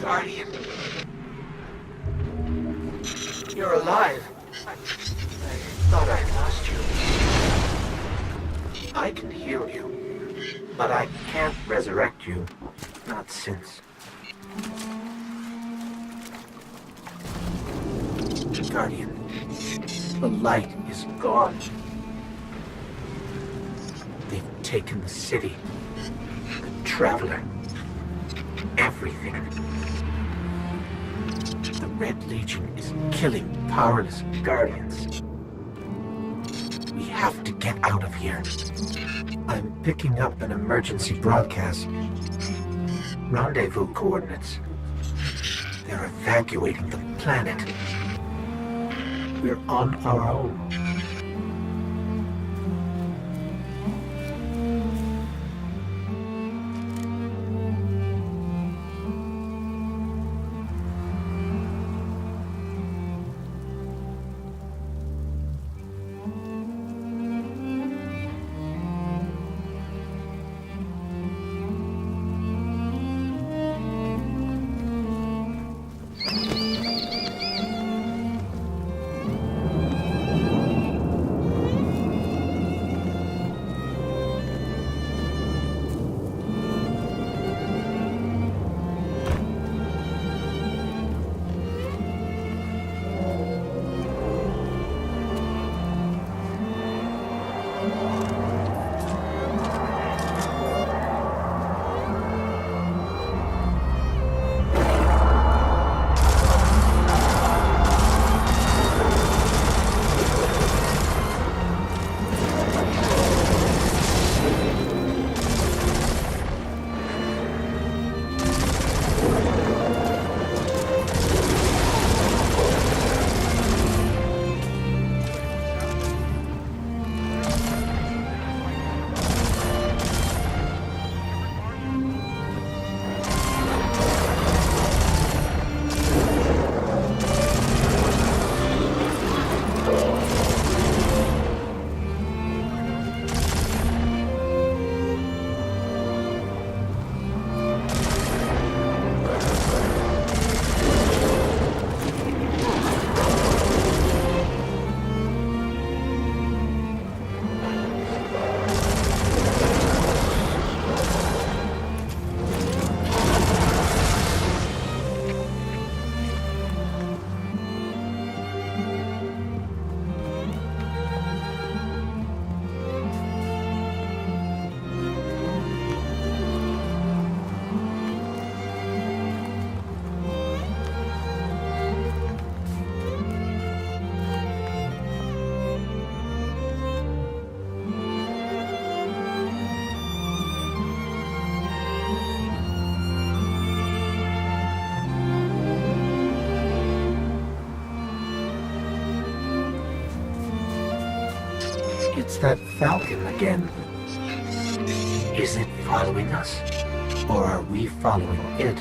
Guardian. You're alive. I thought I lost you. I can heal you, but I can't resurrect you. Not since. Guardian, the light is gone. They've taken the city, the Traveler, everything. The Red Legion is killing powerless Guardians. We have to get out of here. I'm picking up an emergency broadcast. Rendezvous coordinates. They're evacuating the planet. We're on our own. It's that Falcon again. Is it following us? Or are we following it?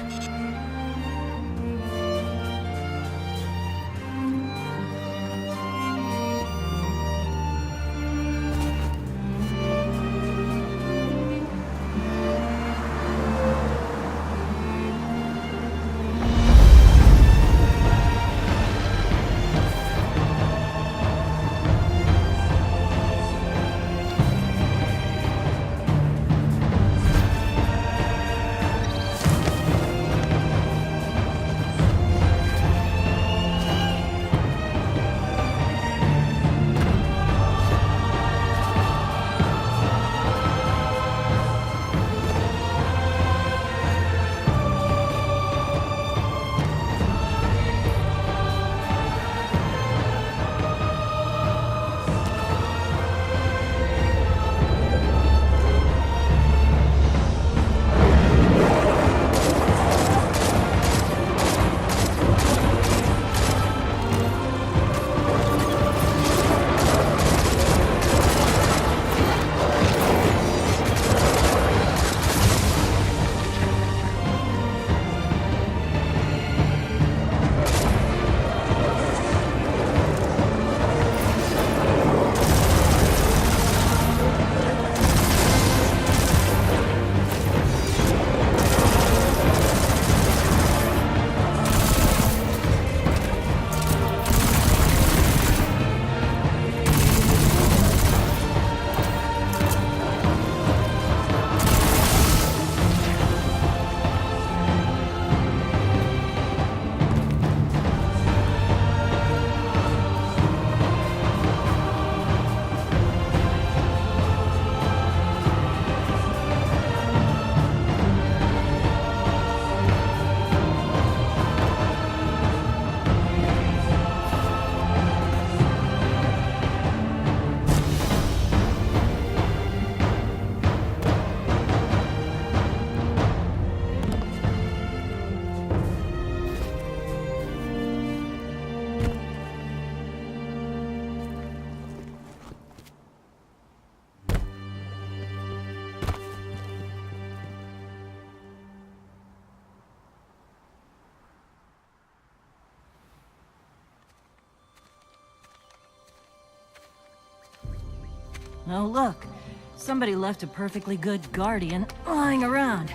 Oh look, somebody left a perfectly good guardian lying around.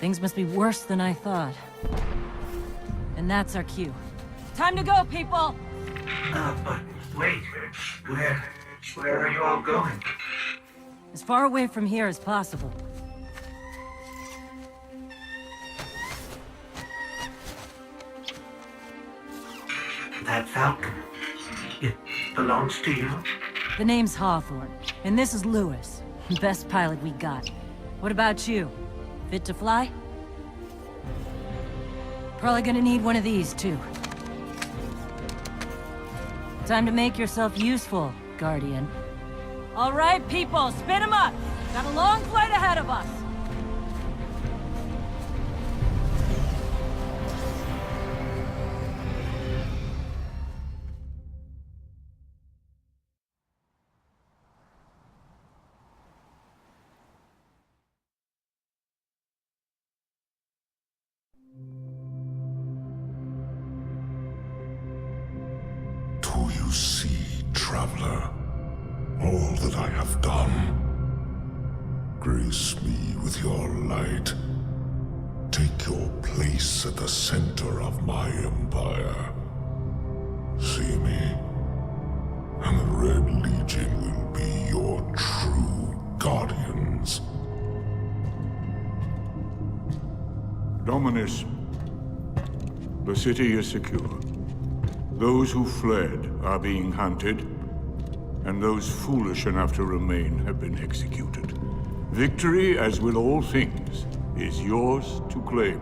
Things must be worse than I thought. And that's our cue. Time to go, people! But wait, where are you all going? As far away from here as possible. That Falcon, it belongs to you? The name's Hawthorne, and this is Lewis. Best pilot we got. What about you? Fit to fly? Probably gonna need one of these, too. Time to make yourself useful, Guardian. All right, people, spin 'em up! Got a long flight ahead of us! Do you see, traveler, all that I have done? Grace me with your light. Take your place at the center of my empire. See me, and the Red Legion will be your true guardians. Dominus, the city is secure. Those who fled are being hunted, and those foolish enough to remain have been executed. Victory, as with all things, is yours to claim.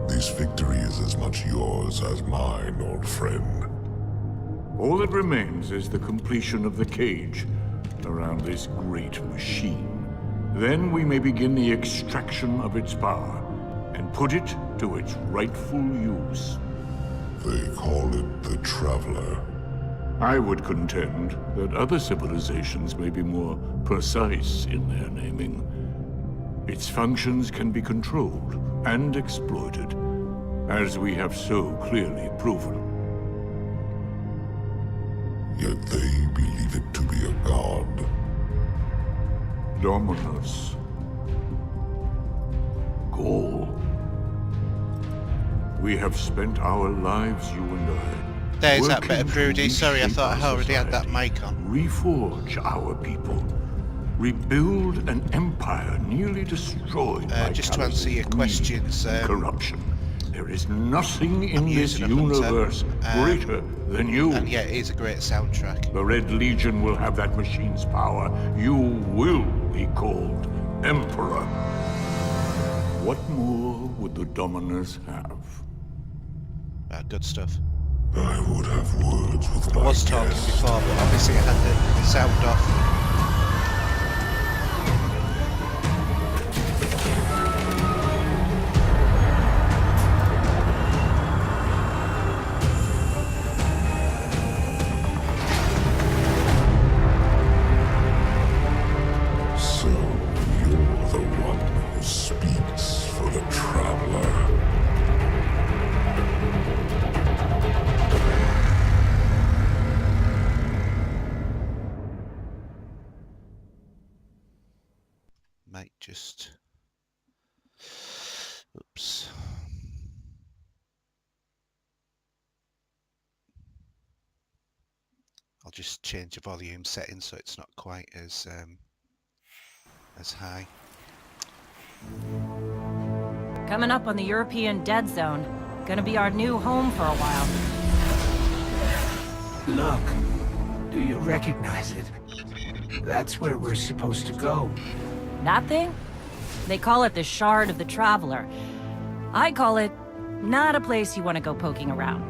This victory is as much yours as mine, old friend. All that remains is the completion of the cage around this great machine. Then we may begin the extraction of its power and put it to its rightful use. They call it the Traveler. I would contend that other civilizations may be more precise in their naming. Its functions can be controlled and exploited, as we have so clearly proven. Yet they believe it to be a god. Dominus. Gaul. We have spent our lives, you and I. There's that bit of working to Broody. Sorry, I reshape thought I our already had that society, mic on. Reforge our people. Rebuild an empire nearly destroyed by Just to answer your greed questions, and corruption. There is nothing in I'm this using a hunter, universe greater than you. And yeah, it is a great soundtrack. The Red Legion will have that machine's power. You will be called Emperor. What more would the Dominus have? Good stuff. I would have words with I my was talking guest. before, but obviously I had the sound off. So you're the one who speaks for the Traveler. Might just... Oops. I'll just change the volume setting so it's not quite as high. Coming up on the European Dead Zone. Gonna be our new home for a while. Look, do you recognize it? That's where we're supposed to go. That thing? They call it the Shard of the Traveler. I call it not a place you want to go poking around.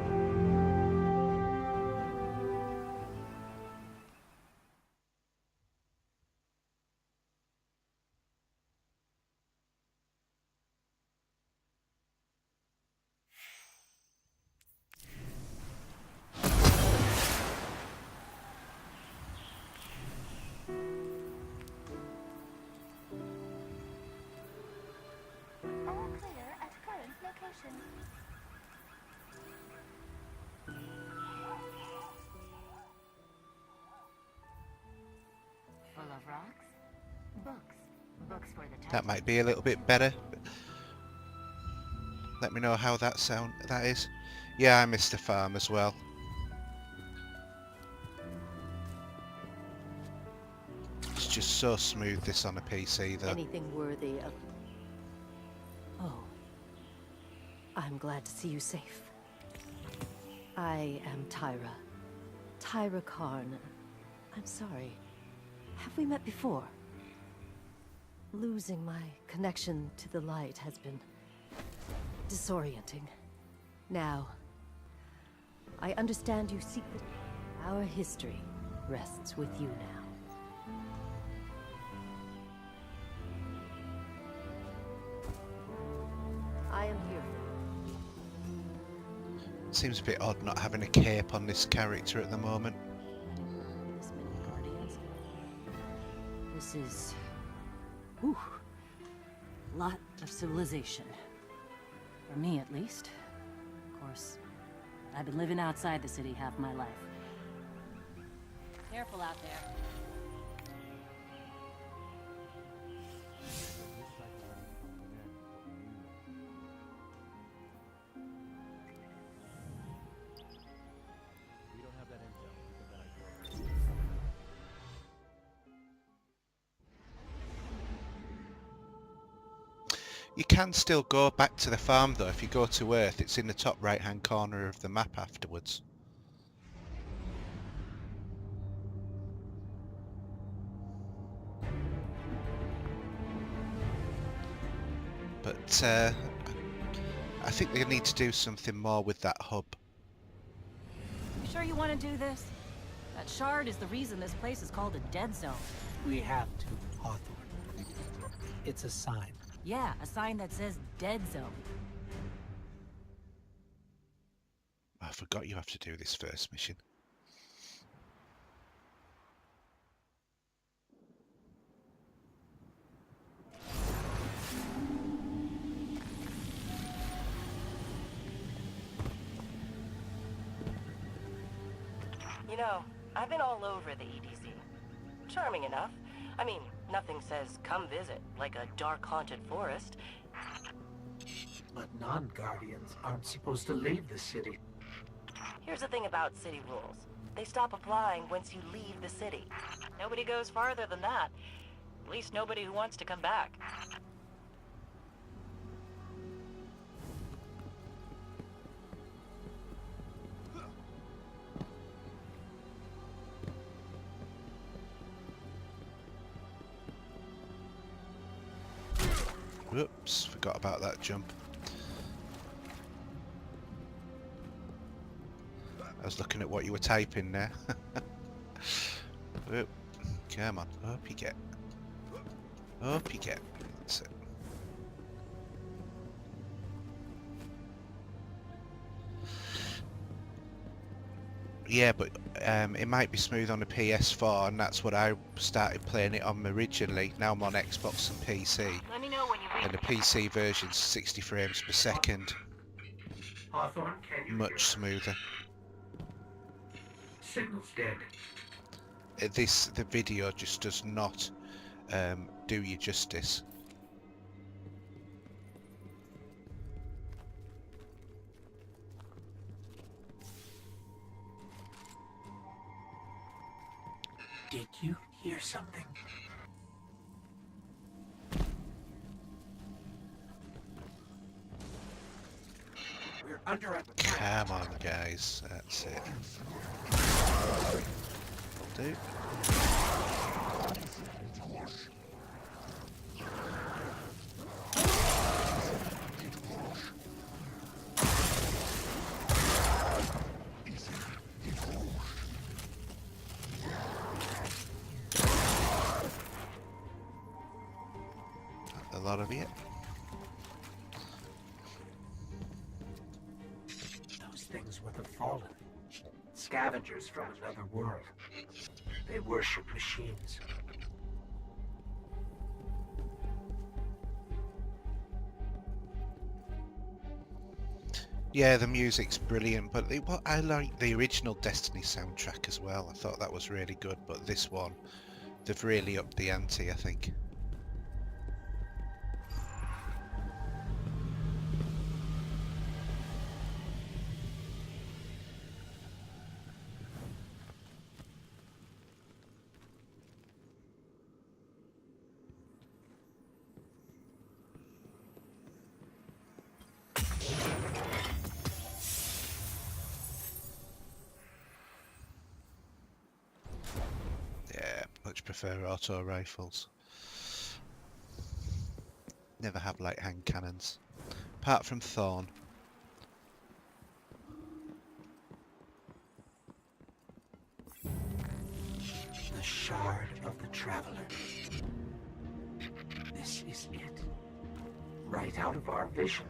All clear at current location. That might be a little bit better. Let me know how that is. Yeah, I missed the farm as well. It's just so smooth this on a PC though. Anything worthy of... Oh. I'm glad to see you safe. I am Tyra. Tyra Karn. I'm sorry. Have we met before? Losing my connection to the light has been disorienting. Now, I understand you seek the... Our history rests with you now. I am here. Seems a bit odd not having a cape on this character at the moment. This many guardians. This is... Whew. Lot of civilization. For me, at least. Of course, I've been living outside the city half my life. Careful out there. You can still go back to the farm though. If you go to Earth, it's in the top right hand corner of the map afterwards. But I think they need to do something more with that hub. You sure you want to do this? That shard is the reason this place is called a dead zone. We have to, Hawthorne. It's a sign. Yeah, a sign that says dead zone. I forgot you have to do this first mission. You know, I've been all over the EDZ. Charming enough. I mean, nothing says come visit, like a dark haunted forest. But non-guardians aren't supposed to leave the city. Here's the thing about city rules. They stop applying once you leave the city. Nobody goes farther than that. At least nobody who wants to come back. Whoops, forgot about that jump. I was looking at what you were typing there. Whoop. Come on, up you get. Up you get. That's it. Yeah, but it might be smooth on the PS4, and that's what I started playing it on originally. Now I'm on Xbox and PC, Let me know when you reach. and the PC version's 60 frames per second, Hawthorne, can you much smoother. Signal's dead. The video just does not do you justice. Did you hear something? We're under attack. Come on, guys, that's it. Do. A lot of it. Those things were the Fallen. Scavengers from another world. They worship machines. Yeah, the music's brilliant, but I like the original Destiny soundtrack as well. I thought that was really good, but this one, they've really upped the ante, I think. prefer auto rifles. Never have light hand cannons. Apart from Thorn. The shard of the Traveler. This is it. Right out of our vision.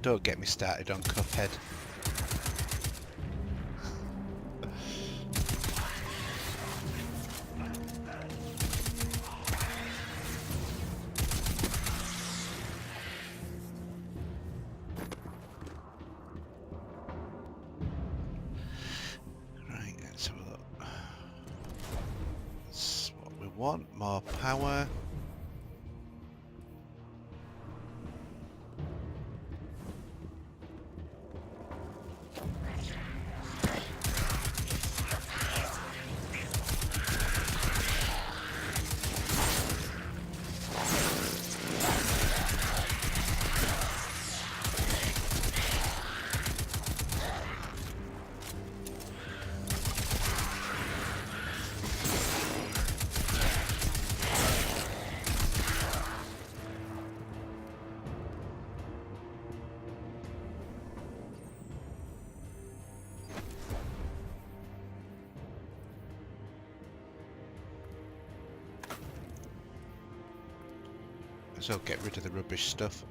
Don't get me started on Cuphead. Right, let's have a look. That's what we want, more power. So get rid of the rubbish stuff.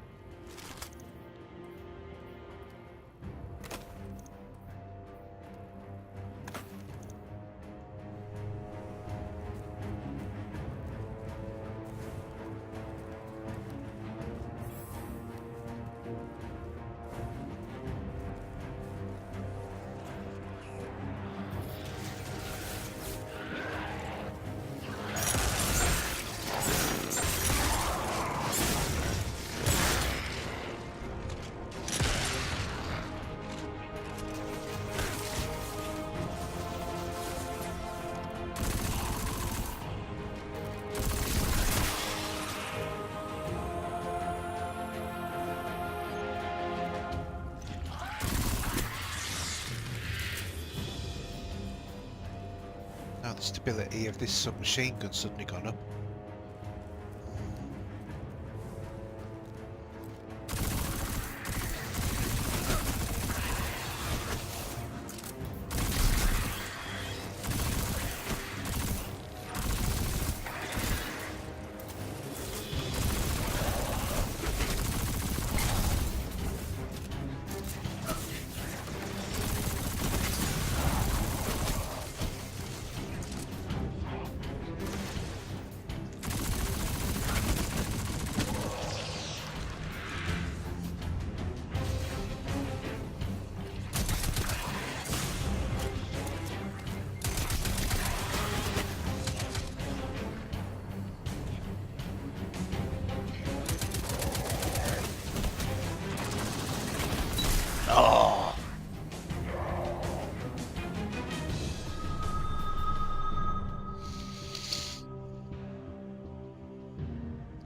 Now the stability of this submachine gun's suddenly gone up.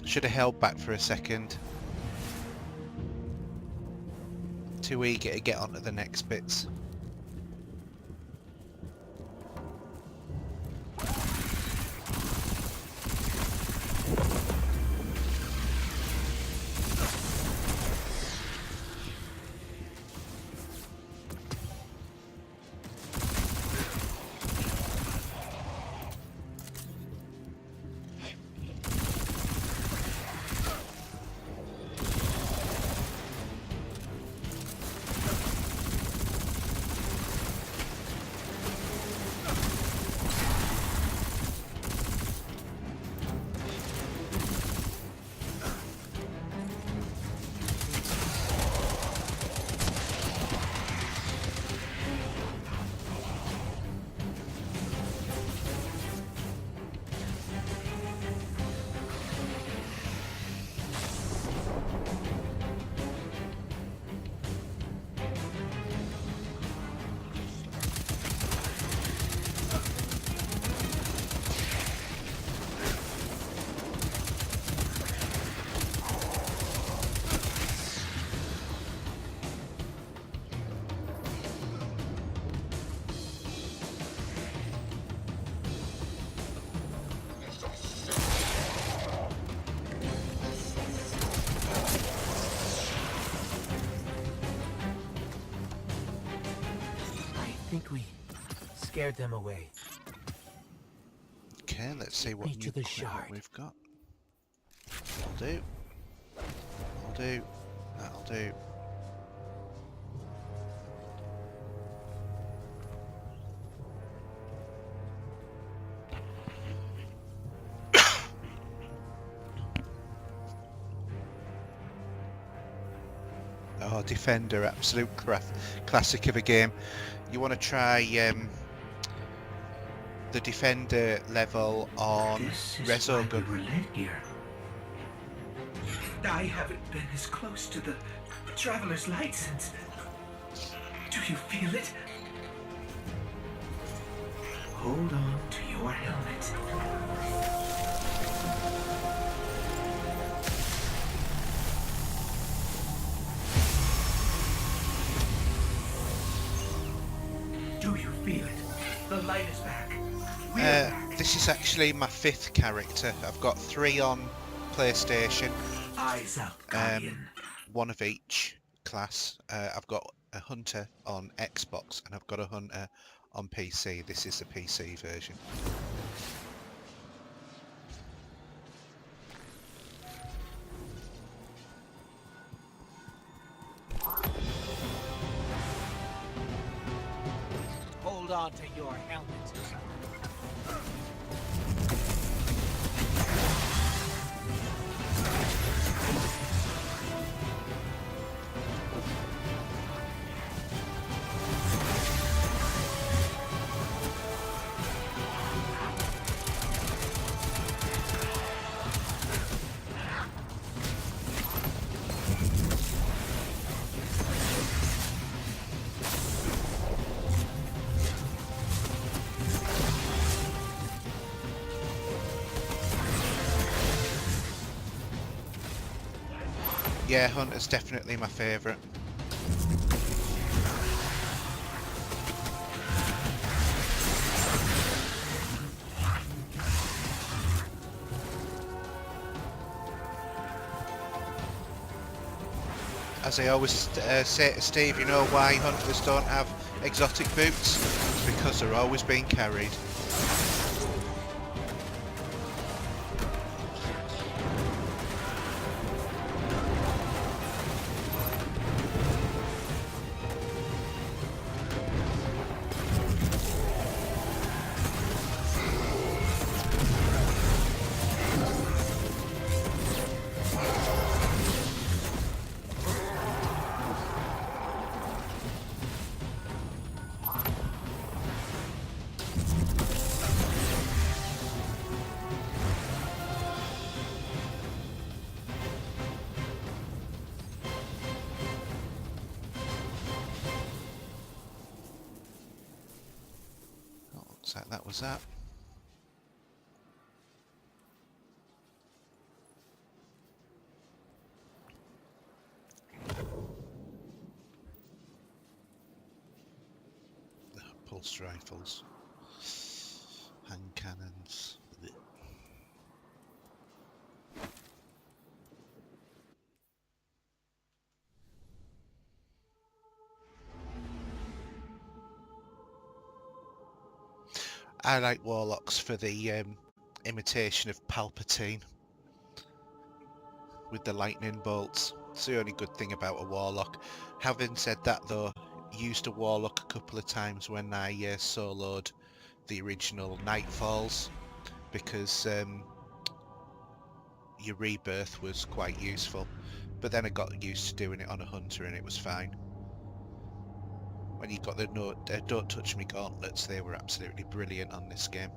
Should have held back for a second. Too eager to get onto the next bits. think we scared them away. Okay, let's see what Me new to the equipment shard. we've got. That'll do. That'll do. That'll do. Oh, Defender, absolute classic of a game. You want to try the Defender level on This is Rezo why gun. we were led here. I haven't been as close to the Traveler's Light since... Do you feel it? Hold on to your helmet. Do you feel it? The light is back. We're back. This is actually my 5th character. I've got 3 on PlayStation, Eyes up, Guardian. 1 of each class. I've got a Hunter on Xbox and I've got a Hunter on PC. This is the PC version. Hold on to your helmet. Yeah, Hunter's definitely my favourite. As I always say to Steve, you know why Hunters don't have exotic boots? Because they're always being carried. Looks like that was that. Pulse rifles, hand cannons. Blech. I like warlocks for the imitation of Palpatine with the lightning bolts. It's the only good thing about a warlock. Having said that though, used a warlock a couple of times when I soloed the original Nightfalls, because your rebirth was quite useful, but then I got used to doing it on a hunter and it was fine. When you got the Don't Touch Me gauntlets, they were absolutely brilliant on this game.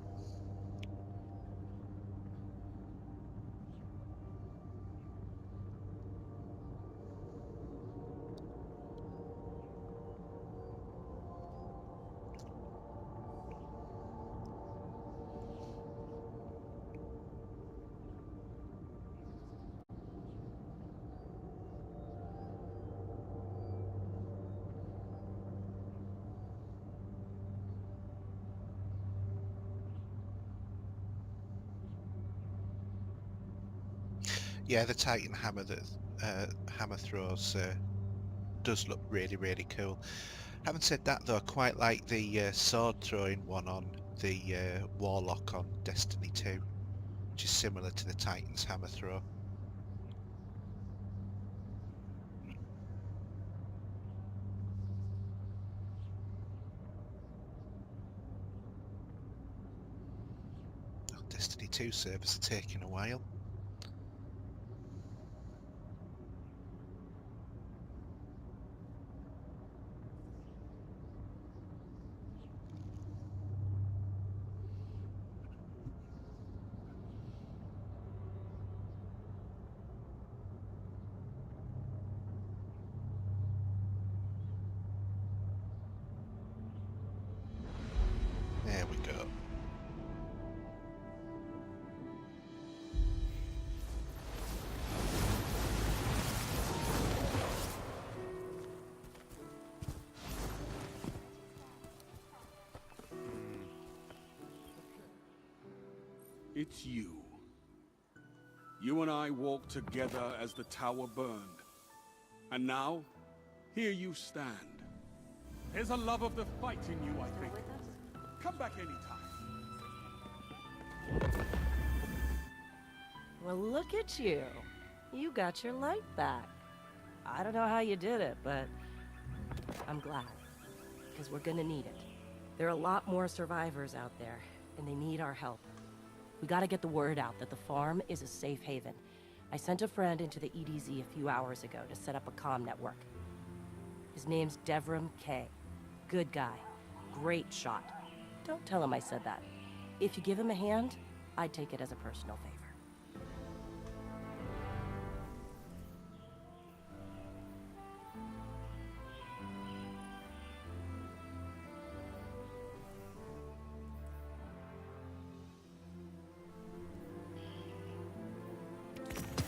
Yeah, the Titan hammer that Hammer throws does look really, really cool. Having said that, though, I quite like the sword throwing one on the Warlock on Destiny 2, which is similar to the Titan's hammer throw. Oh, Destiny 2 servers are taking a while. There we go. It's you. You and I walked together as the tower burned. And now, here you stand. There's a love of the fight in you, I think. Come back anytime. Well, look at you. You got your light back. I don't know how you did it, but I'm glad. Because we're gonna need it. There are a lot more survivors out there, and they need our help. We gotta get the word out that the farm is a safe haven. I sent a friend into the EDZ a few hours ago to set up a comm network. His name's Devram K. Good guy. Great shot. Don't tell him I said that. If you give him a hand, I'd take it as a personal favor.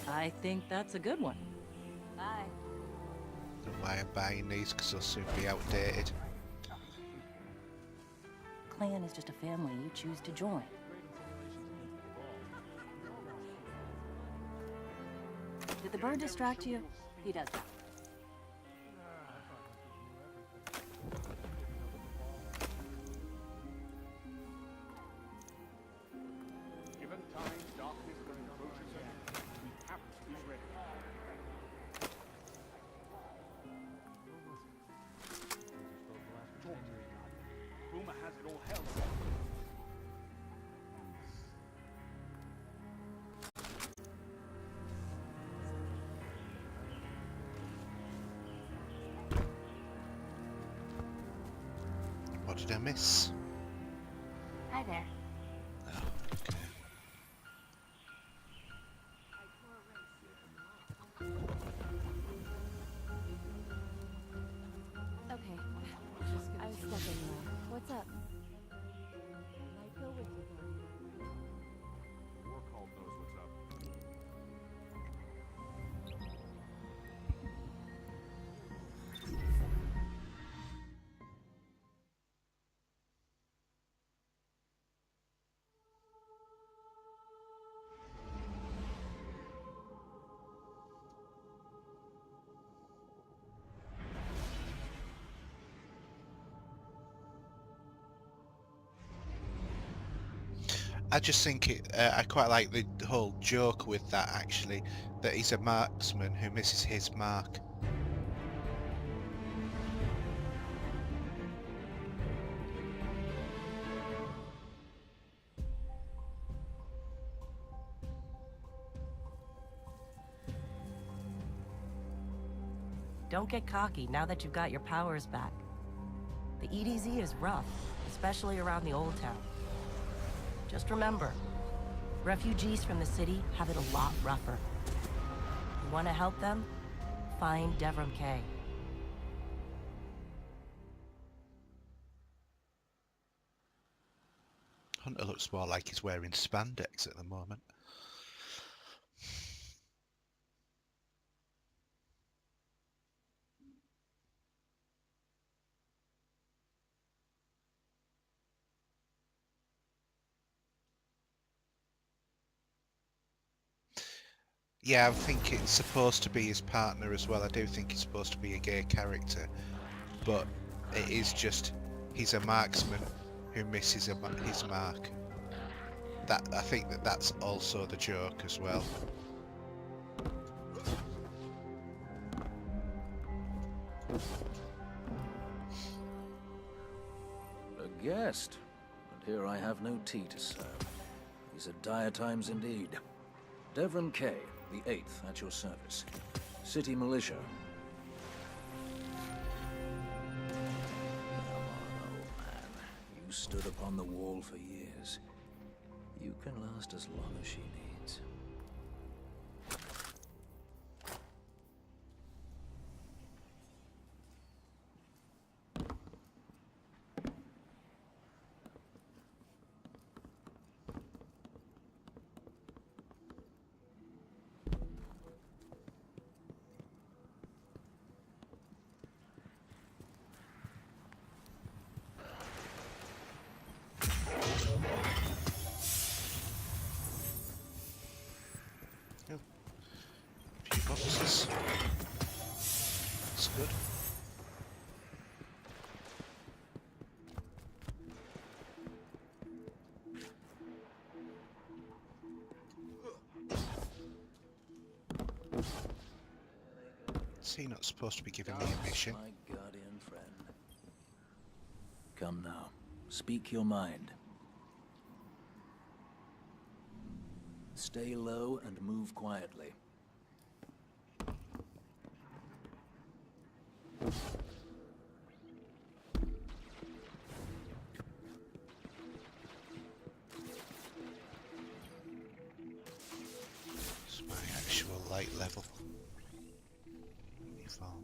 I think that's a good one. Bye. Don't know why I'm buying these, because they'll soon be outdated. Clan is just a family you choose to join. Did the bird distract you? He does that. Given time, darkness will encroach again. We have to be ready. Rumor has it all hell. What did I miss? Hi there. Oh, okay. Okay. I was stuck anyway. What's up? I'd go with you. Warcall knows what's up. I just think I quite like the whole joke with that, actually, that he's a marksman who misses his mark. Don't get cocky now that you've got your powers back. The EDZ is rough, especially around the Old Town. Just remember, refugees from the city have it a lot rougher. You want to help them? Find Devram K. Hunter looks more like he's wearing spandex at the moment. Yeah, I think it's supposed to be his partner as well. I do think he's supposed to be a gay character, but It is just he's a marksman who misses his mark. I think that's also the joke as well. A guest, and here I have no tea to serve. These are dire times indeed. Devon Kay, the 8th, at your service. City Militia. Come on, old man. You stood upon the wall for years. You can last as long as she needs. Few boxes. That's good. Is he not supposed to be giving me a mission? My guardian friend. Come now. Speak your mind. Stay low and move quietly. It's my actual light level. Fall.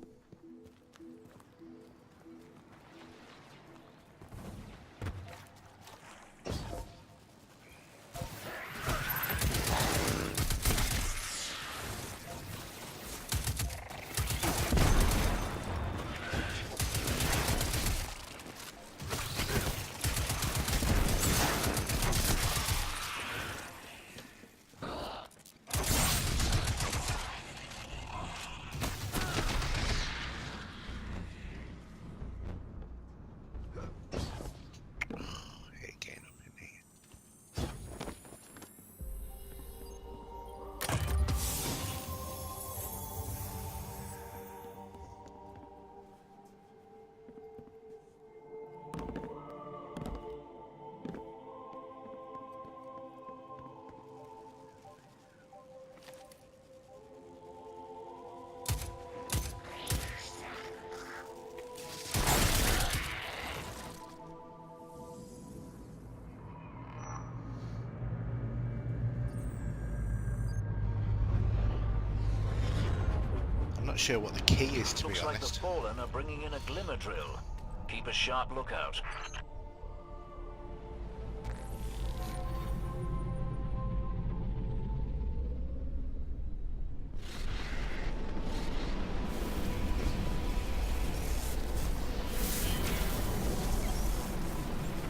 I'm not sure what the key is, to be Looks like the honest. Fallen are bringing in a glimmer drill. Keep a sharp lookout.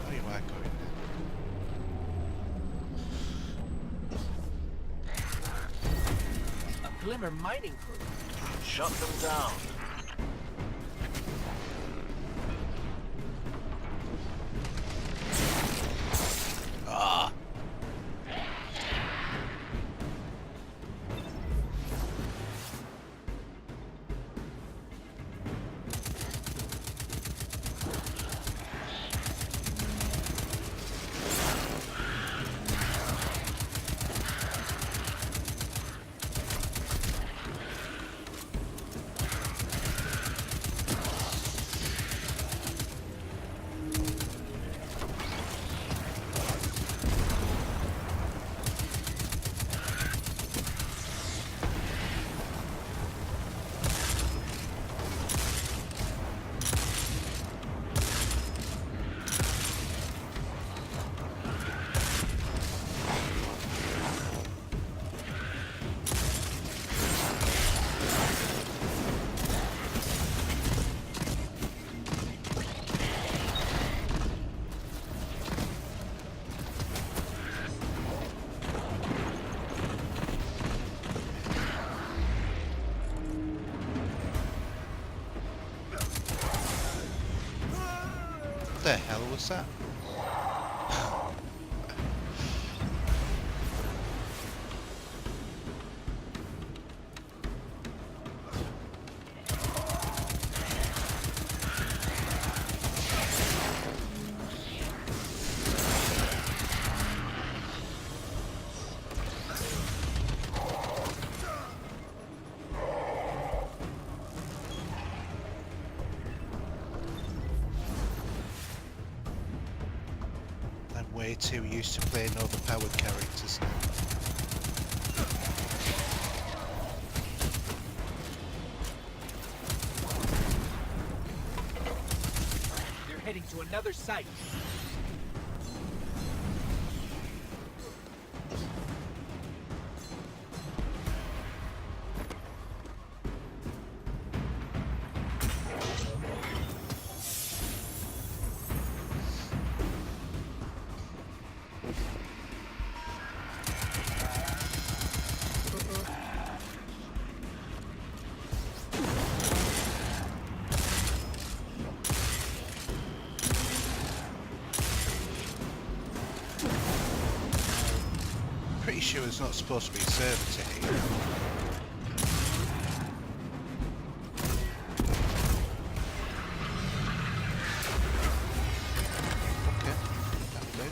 Oh, you are going there. A Glimmer mining crew. Shut them down. Ah! the hell was that? I'm way too used to playing overpowered characters now. They're heading to another site. Pretty sure there's not supposed to be a servitor here. Okay, that'll do.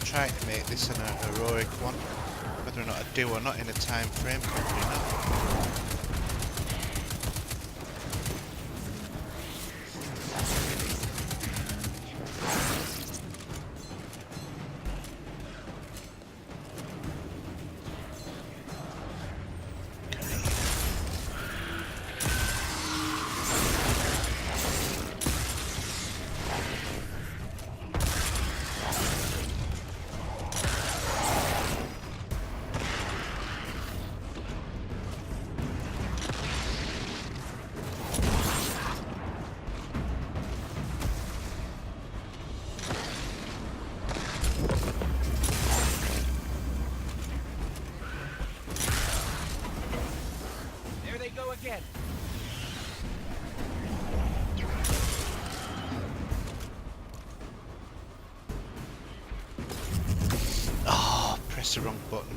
Trying to make this an heroic one. Whether or not I do or not in a time frame, probably not. There they go again. Oh, press the wrong button.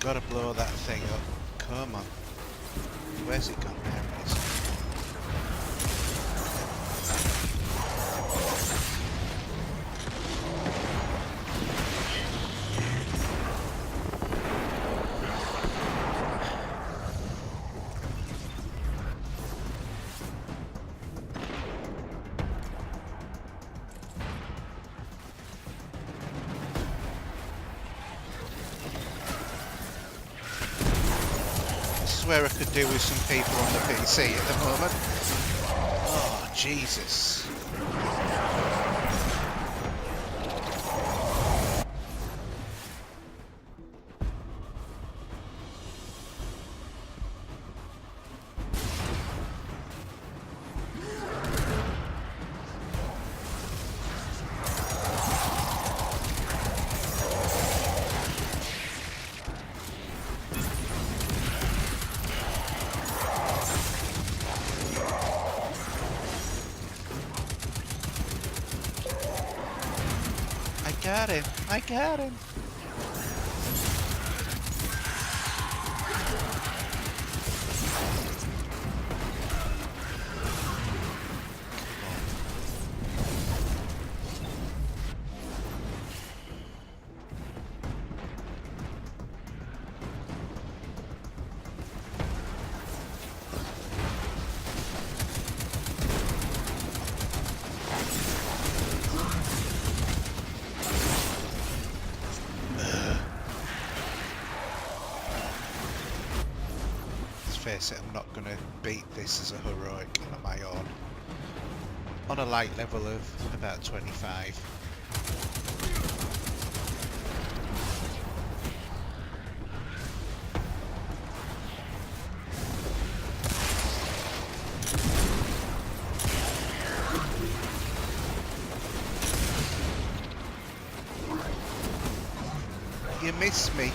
Gotta blow that thing up. Come on. Where's it gone? There it is. I swear I could do with some people on the PC at the moment. Oh, Jesus. I got him. Face it, I'm not going to beat this as a heroic on my own. On a light level of about 25. You missed me.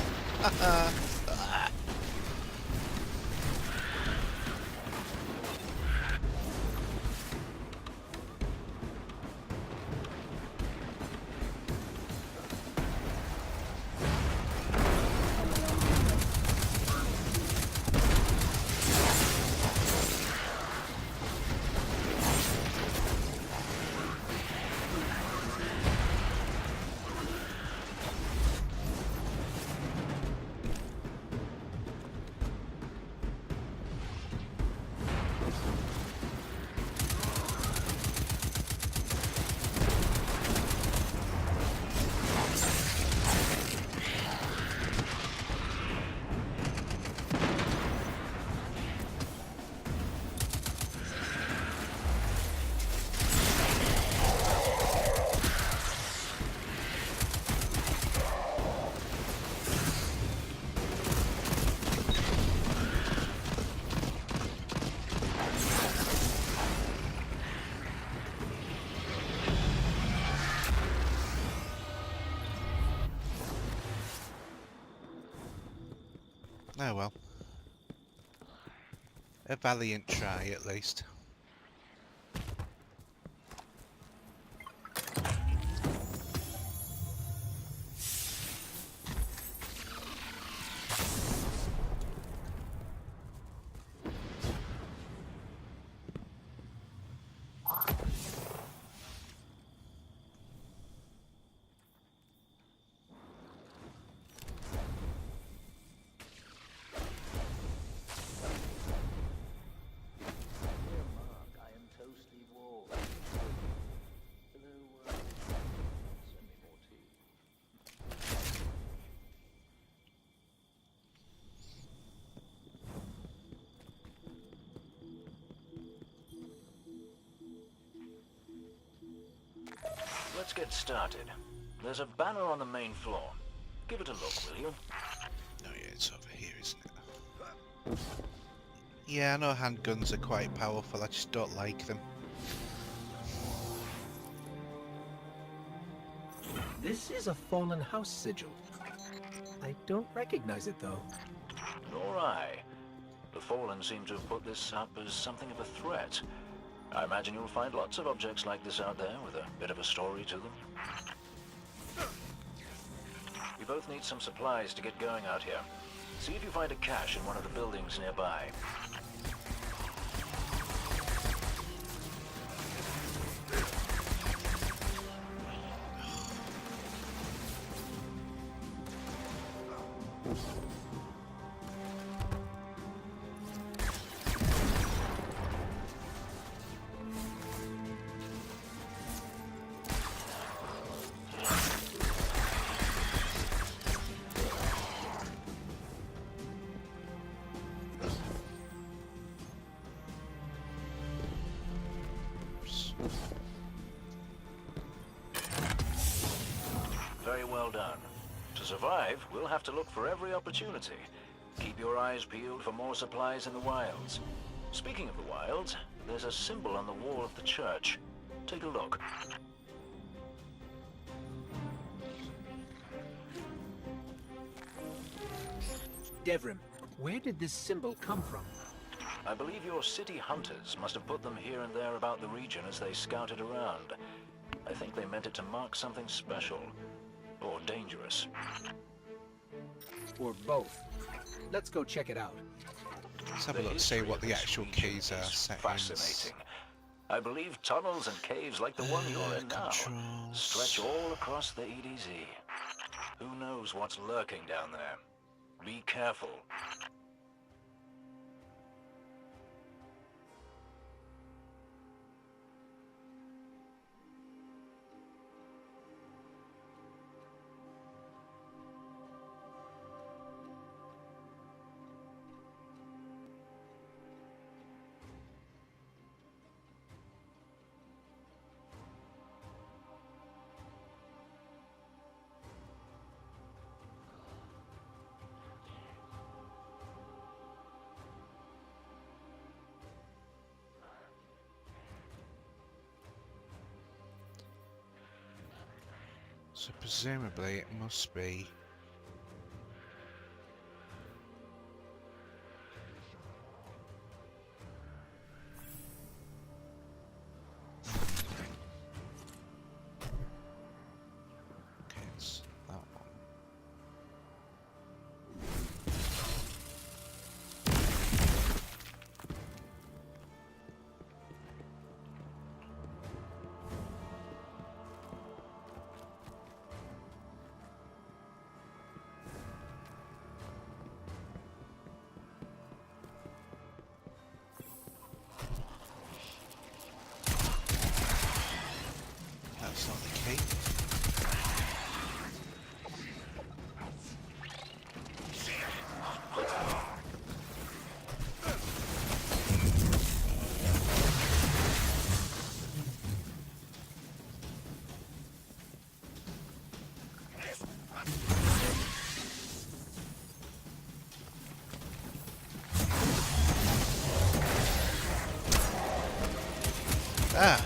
Oh well. A valiant try, at least. Let's get started. There's a banner on the main floor. Give it a look, will you? Oh yeah, it's over here, isn't it? Yeah, I know handguns are quite powerful, I just don't like them. This is a fallen house sigil. I don't recognize it, though. Nor I. The Fallen seem to have put this up as something of a threat. I imagine you'll find lots of objects like this out there with a bit of a story to them. We both need some supplies to get going out here. See if you find a cache in one of the buildings nearby. Very well done. To survive, we'll have to look for every opportunity. Keep your eyes peeled for more supplies in the wilds. Speaking of the wilds, there's a symbol on the wall of the church. Take a look. Devrim, where did this symbol come from? I believe your city hunters must have put them here and there about the region as they scouted around. I think they meant it to mark something special. Or dangerous. Or both. Let's go check it out. Let's have a look, see what the actual keys are. Fascinating. I believe tunnels and caves like the one you're in now stretch all across the EDZ. Who knows what's lurking down there? Be careful. So presumably it must be okay, it's that one. That's not the key. Ah!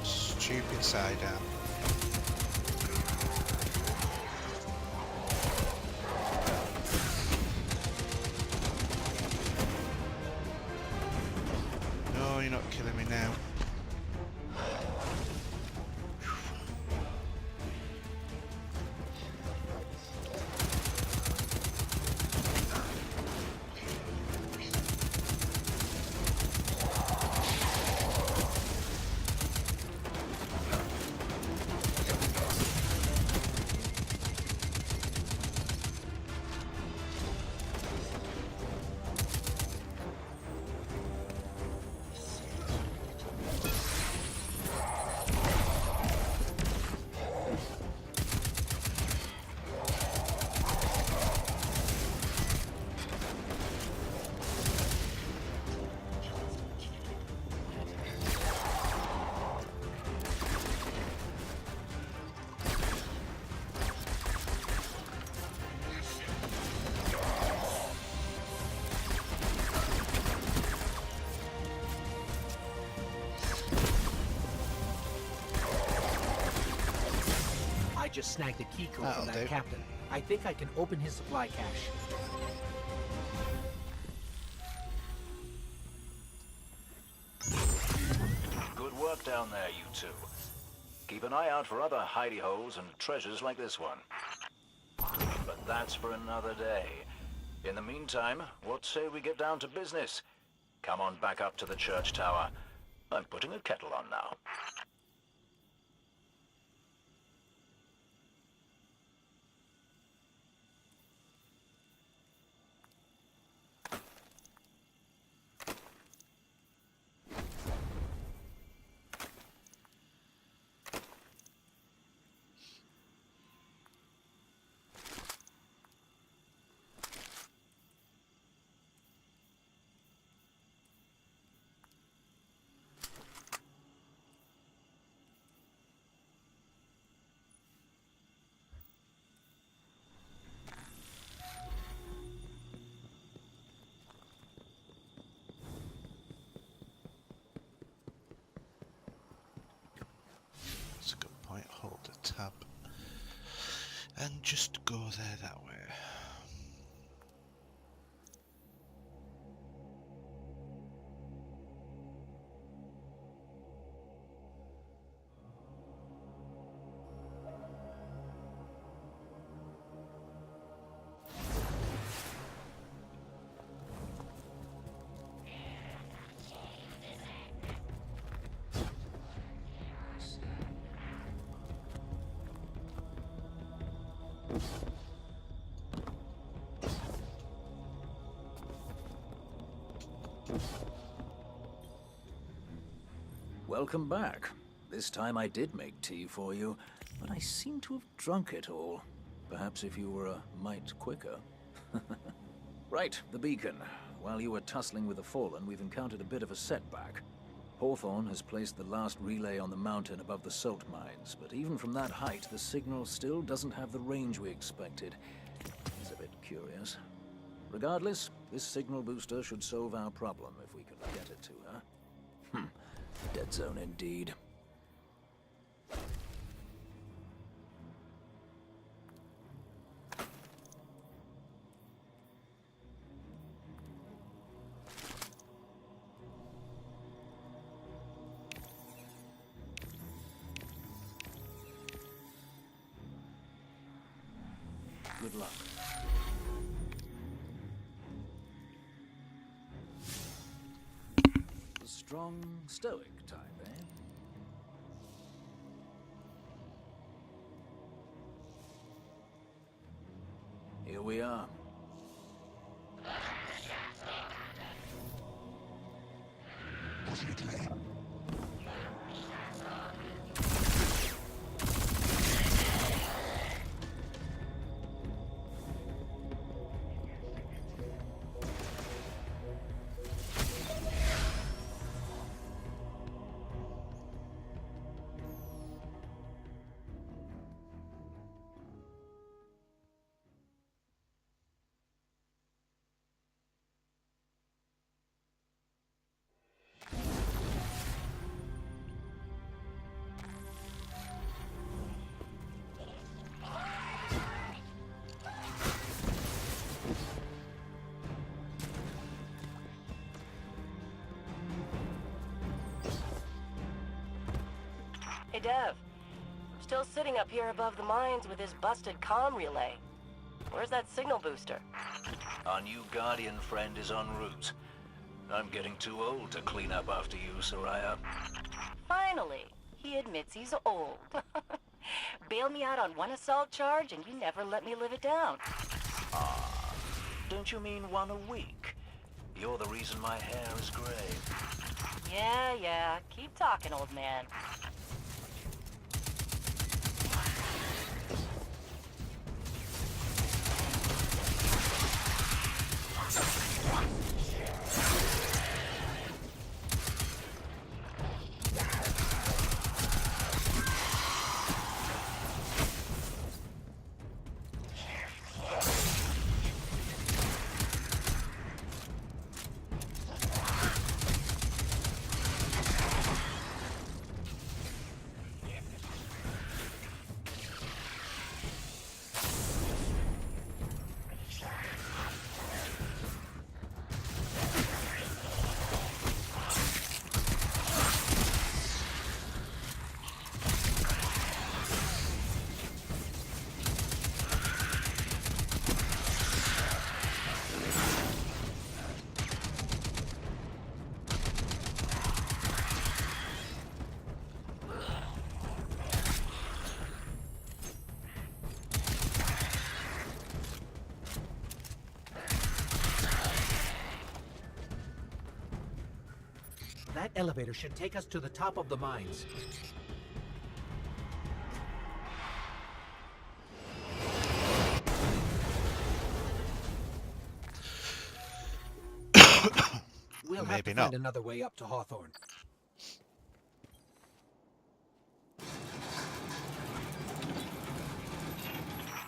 Stupid side out. No, you're not killing me now. just snagged a key code That'll from that do. captain. I think I can open his supply cache. Good work down there, you two. Keep an eye out for other hidey holes and treasures like this one. But that's for another day. In the meantime, what say we get down to business? Come on back up to the church tower. I'm putting a kettle on now. That's a good point. Hold the tab. And just go there that way. Welcome back. This time I did make tea for you, but I seem to have drunk it all. Perhaps if you were a mite quicker. Right, the beacon. While you were tussling with the Fallen, we've encountered a bit of a setback. Hawthorne has placed the last relay on the mountain above the salt mines, but even from that height, the signal still doesn't have the range we expected. It's a bit curious. Regardless, this signal booster should solve our problem if we can get it to her. Dead zone indeed. Good luck. The strong, stoic type, eh? Here we are. Hey, Dev. Still sitting up here above the mines with his busted comm relay. Where's that signal booster? Our new Guardian friend is en route. I'm getting too old to clean up after you, Soraya. Finally, he admits he's old. Bailed me out on one assault charge and you never let me live it down. Don't you mean one a week? You're the reason my hair is gray. Yeah. Keep talking, old man. That elevator should take us to the top of the mines. We'll have to Maybe not. find another way up to Hawthorne.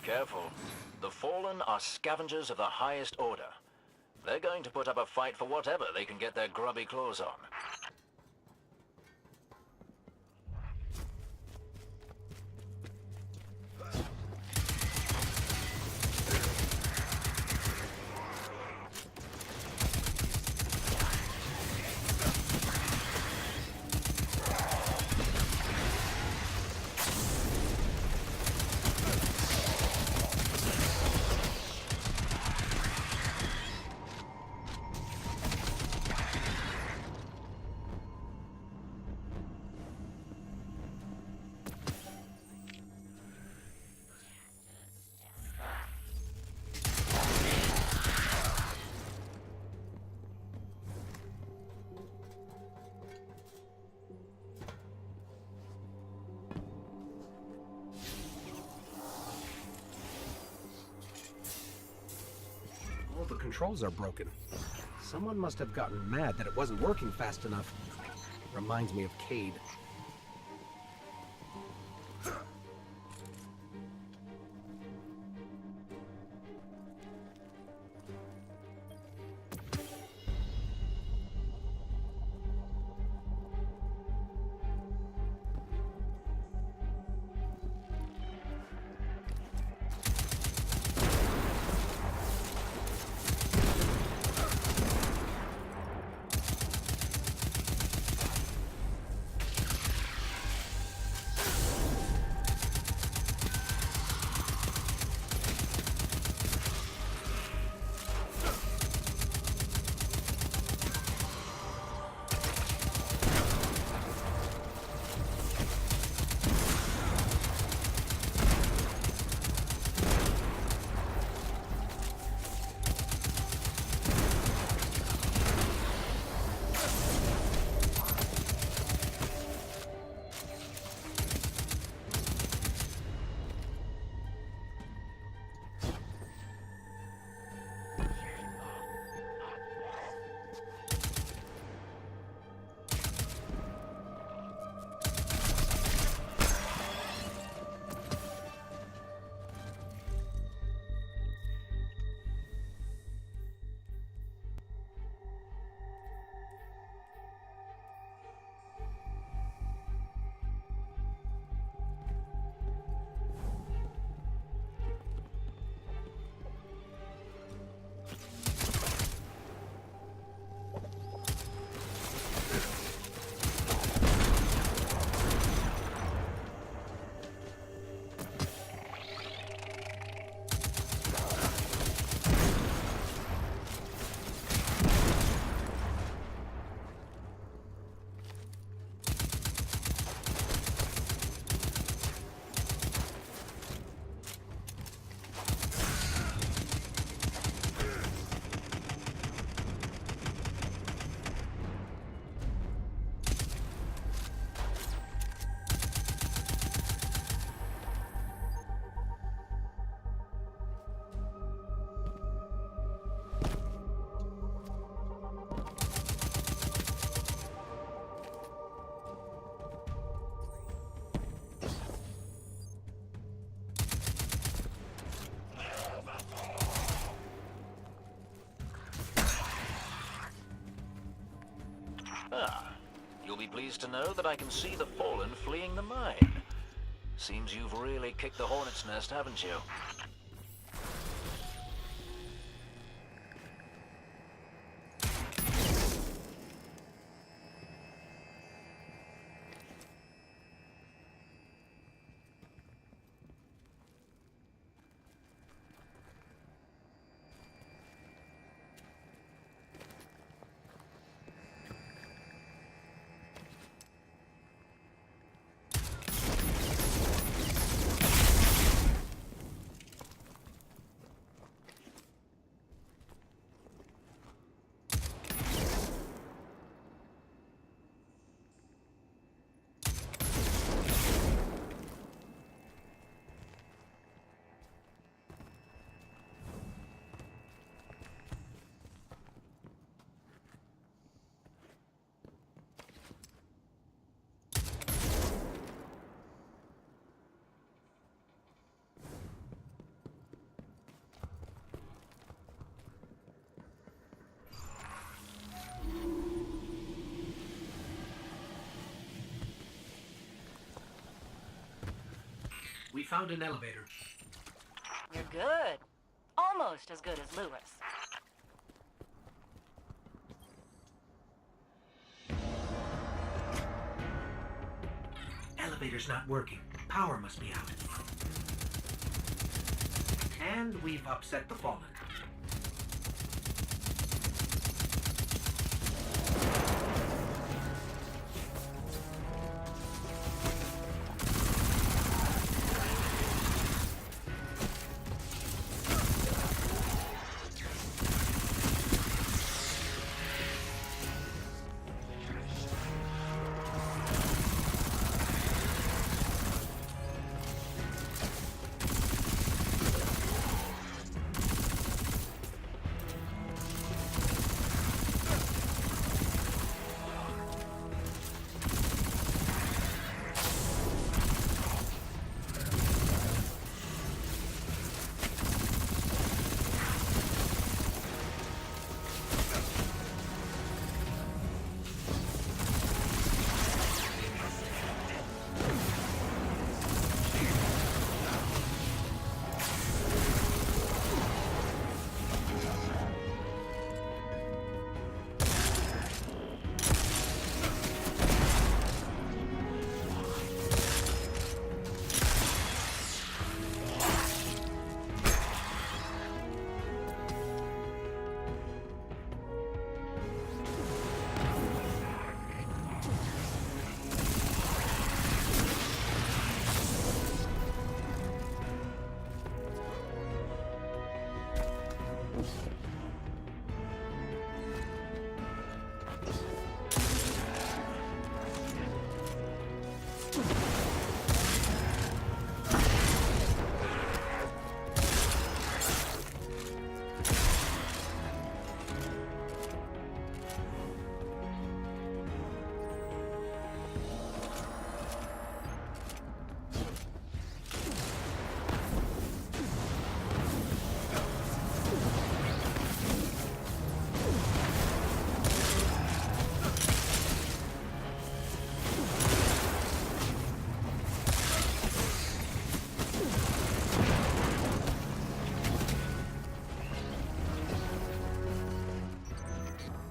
Careful. The Fallen are scavengers of the highest order. They're going to put up a fight for whatever they can get their grubby claws on. All the controls are broken. Someone must have gotten mad that it wasn't working fast enough. Reminds me of Cade. Ah, you'll be pleased to know that I can see the Fallen fleeing the mine. Seems you've really kicked the hornet's nest, haven't you? We found an elevator. You're good. Almost as good as Lewis. Elevator's not working. Power must be out. And we've upset the Fallen.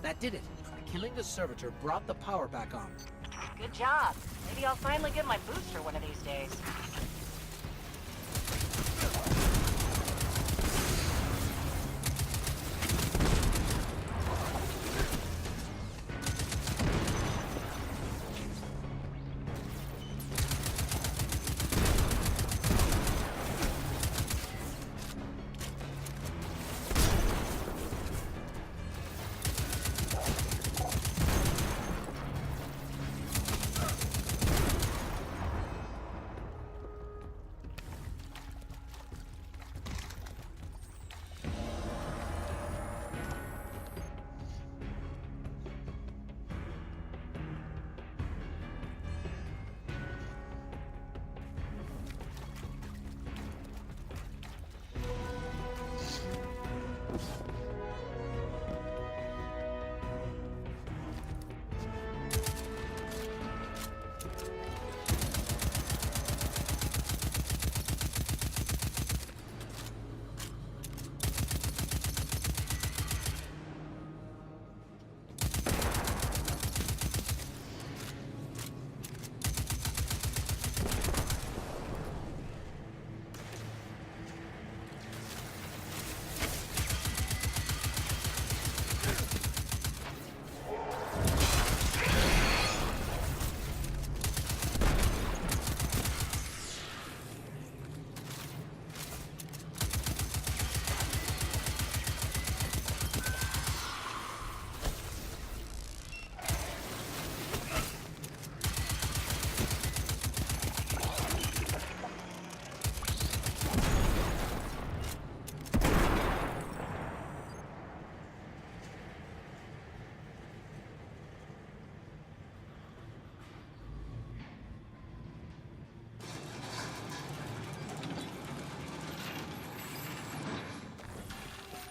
That did it. Killing the servitor brought the power back on. Good job. Maybe I'll finally get my booster one of these days.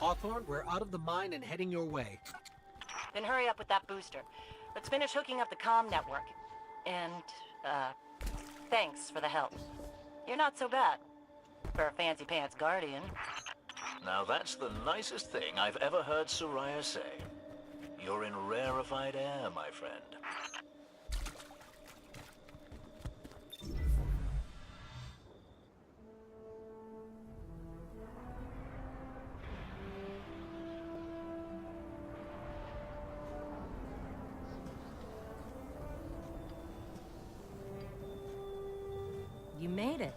Hawthorne, we're out of the mine and heading your way. Then hurry up with that booster. Let's finish hooking up the comm network. And, thanks for the help. You're not so bad. For a fancy pants guardian. Now that's the nicest thing I've ever heard Soraya say. You're in rarefied air, my friend. You made it.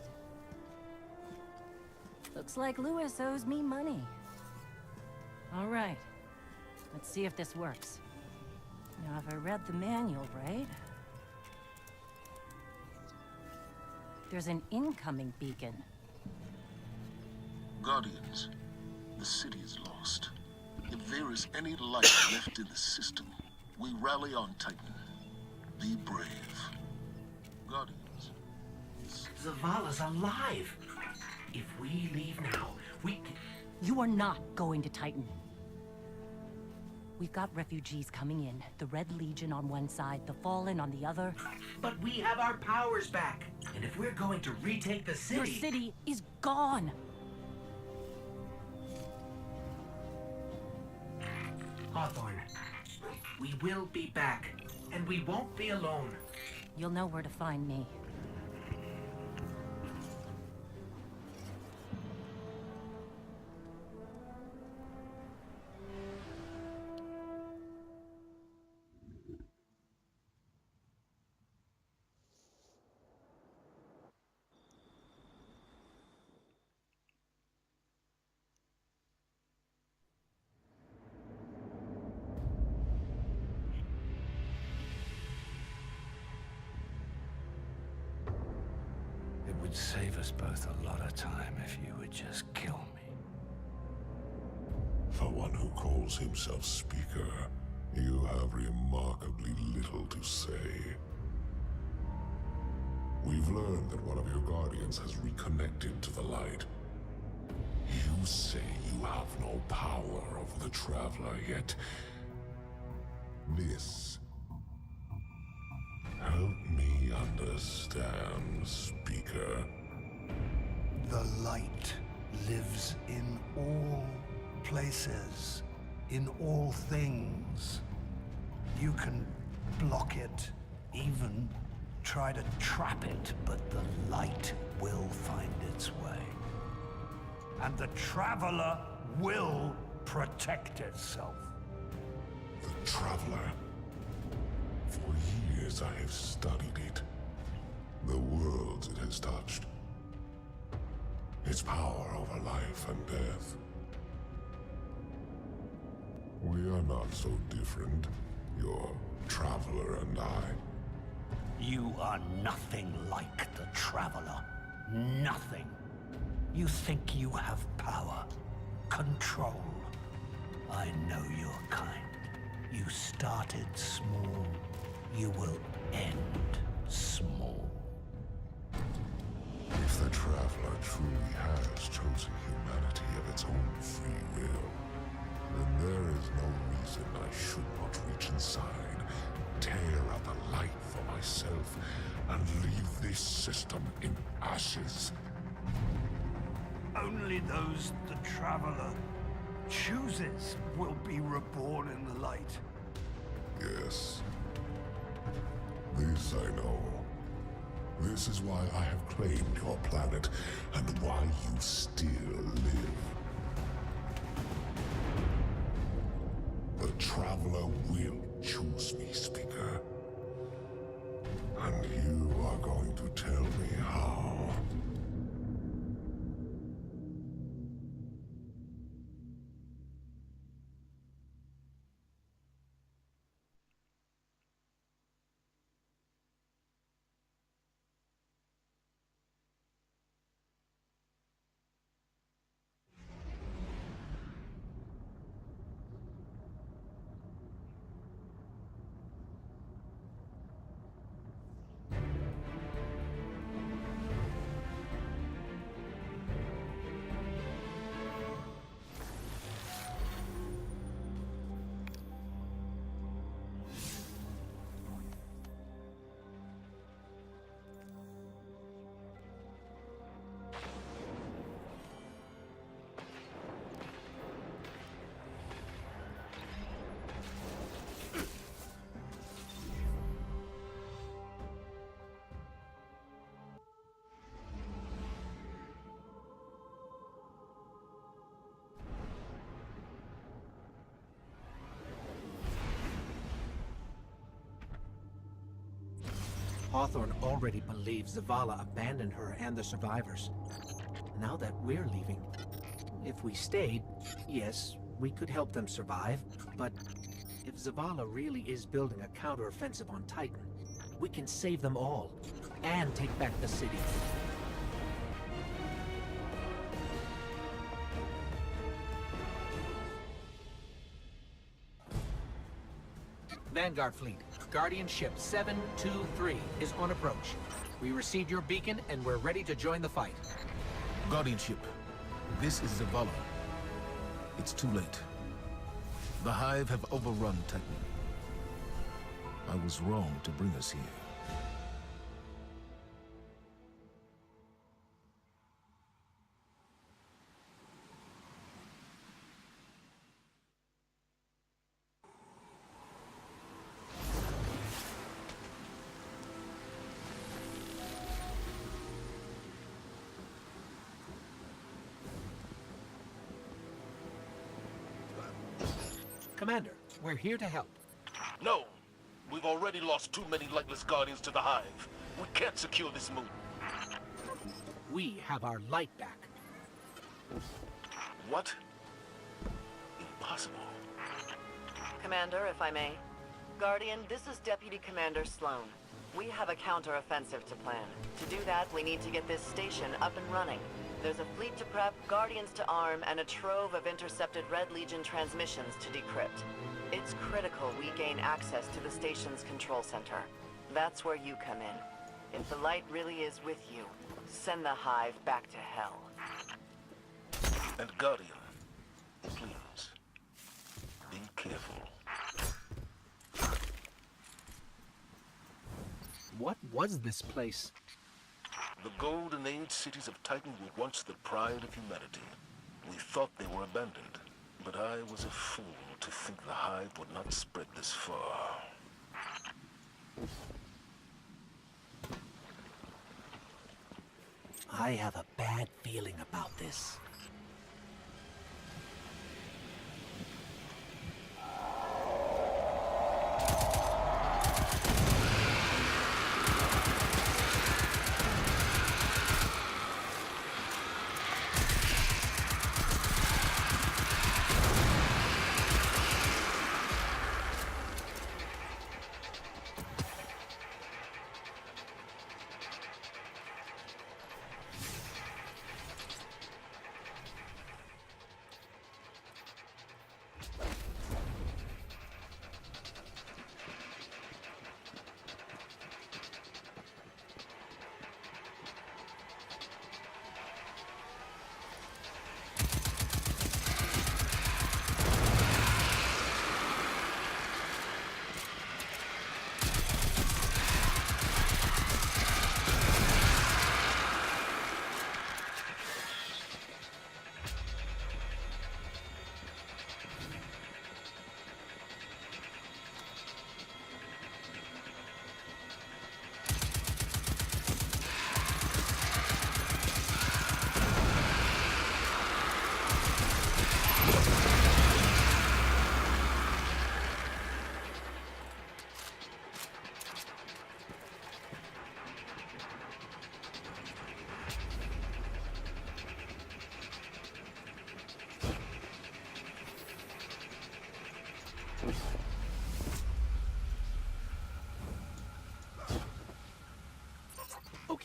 Looks like Lewis owes me money. All right. Let's see if this works. Now, if I read the manual right... There's an incoming beacon. Guardians, the city is lost. If there is any light left in the system, we rally on Titan. Be brave. Guardians. Zavala's alive! If we leave now, we can... You are not going to Titan. We've got refugees coming in. The Red Legion on one side, the Fallen on the other. But we have our powers back. And if we're going to retake the city... Your city is gone! Hawthorne, we will be back. And we won't be alone. You'll know where to find me. It would save us both a lot of time if you would just kill me. For one who calls himself Speaker, you have remarkably little to say. We've learned that one of your guardians has reconnected to the light. You say you have no power over the Traveler, yet... This... Help me understand, Speaker. The light lives in all places, in all things. You can block it, even try to trap it, but the light will find its way. And the Traveler will protect itself. The Traveler. For years I have studied it. The worlds it has touched. Its power over life and death. We are not so different, your Traveler and I. You are nothing like the Traveler. Nothing. You think you have power, control. I know your kind. You started small. You will end small. If the Traveler truly has chosen humanity of its own free will, then there is no reason I should not reach inside, tear out the light for myself, and leave this system in ashes. Only those the Traveler chooses will be reborn in the light. Yes. This I know. This is why I have claimed your planet, and why you still live. The Traveler will choose me, Speaker. And you are going to tell me how. Hawthorne already believes Zavala abandoned her and the survivors. Now that we're leaving, if we stayed, yes, we could help them survive, but if Zavala really is building a counteroffensive on Titan, we can save them all and take back the city. Vanguard Fleet, Guardian Ship 723 is on approach. We received your beacon and we're ready to join the fight. Guardian Ship, this is Zavala. It's too late. The Hive have overrun Titan. I was wrong to bring us here. Commander, we're here to help. No! We've already lost too many legless Guardians to the Hive. We can't secure this moon. We have our light back. What? Impossible. Commander, if I may. Guardian, this is Deputy Commander Sloan. We have a counter-offensive to plan. To do that, we need to get this station up and running. There's a fleet to prep, Guardians to arm, and a trove of intercepted Red Legion transmissions to decrypt. It's critical we gain access to the station's control center. That's where you come in. If the light really is with you, send the Hive back to hell. And Guardian, please, be careful. What was this place? The Golden Age cities of Titan were once the pride of humanity. We thought they were abandoned, but I was a fool to think the Hive would not spread this far. I have a bad feeling about this.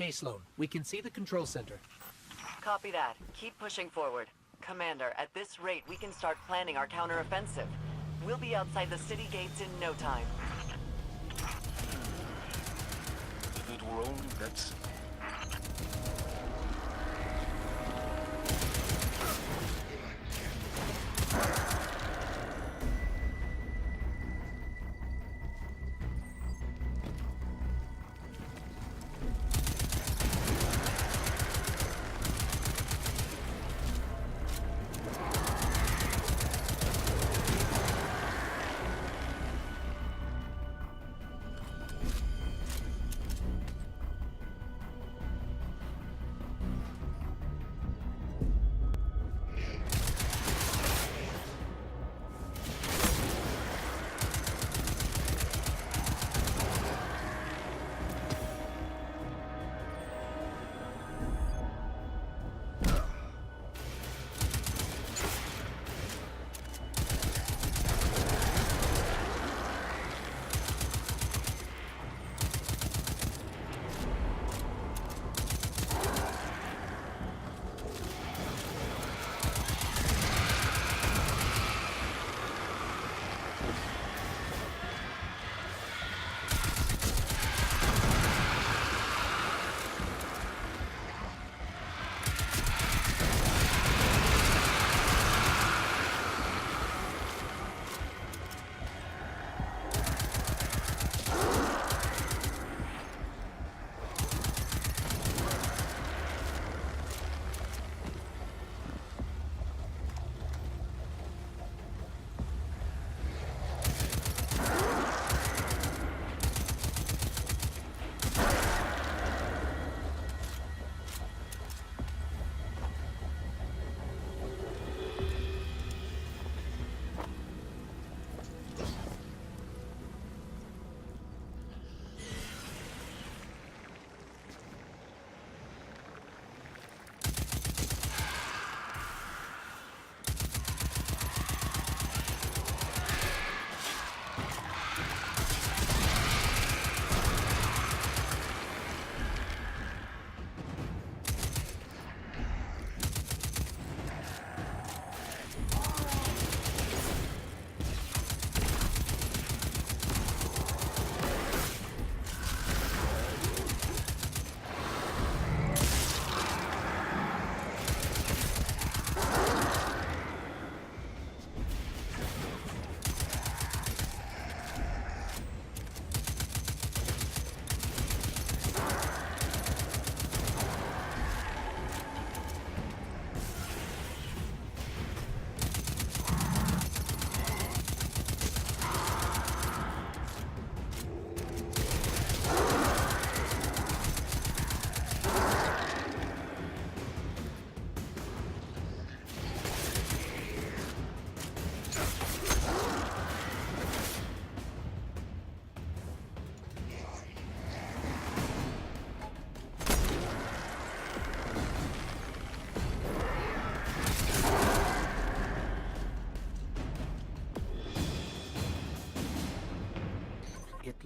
Okay, Sloan. We can see the control center. Copy that. Keep pushing forward. Commander, at this rate, we can start planning our counteroffensive. We'll be outside the city gates in no time. If it were only that simple.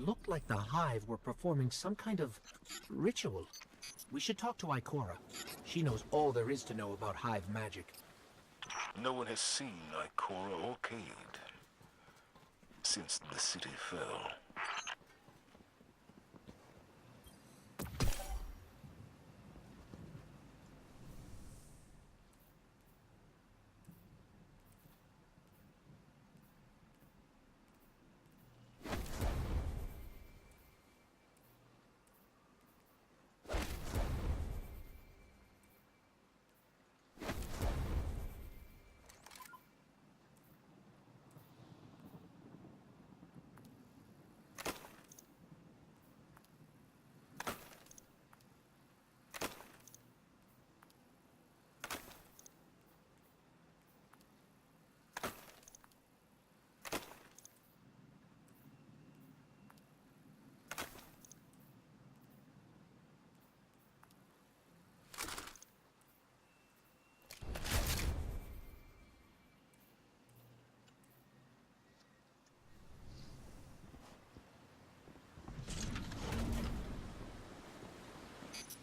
looked like the Hive were performing some kind of ritual. We should talk to Ikora. She knows all there is to know about Hive magic. No one has seen Ikora or Cade since the city fell.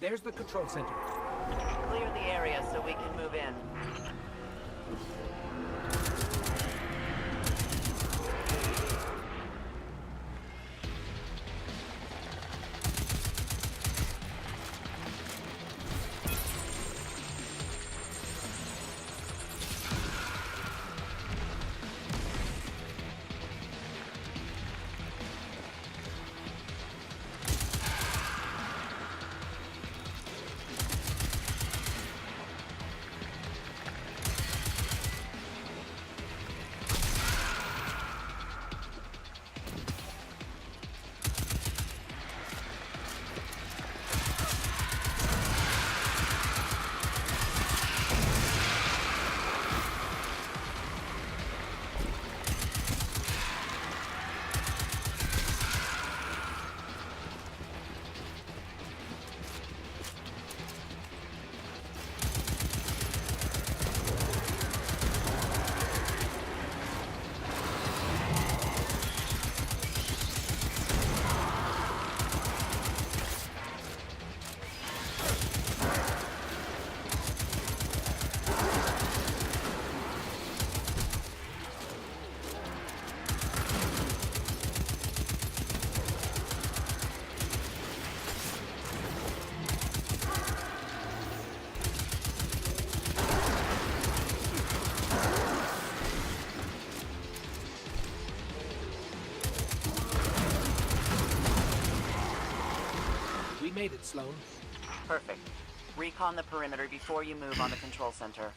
There's the control center. Clear the area so we can move in. We made it, Sloan. Perfect. Recon the perimeter before you move on the control center.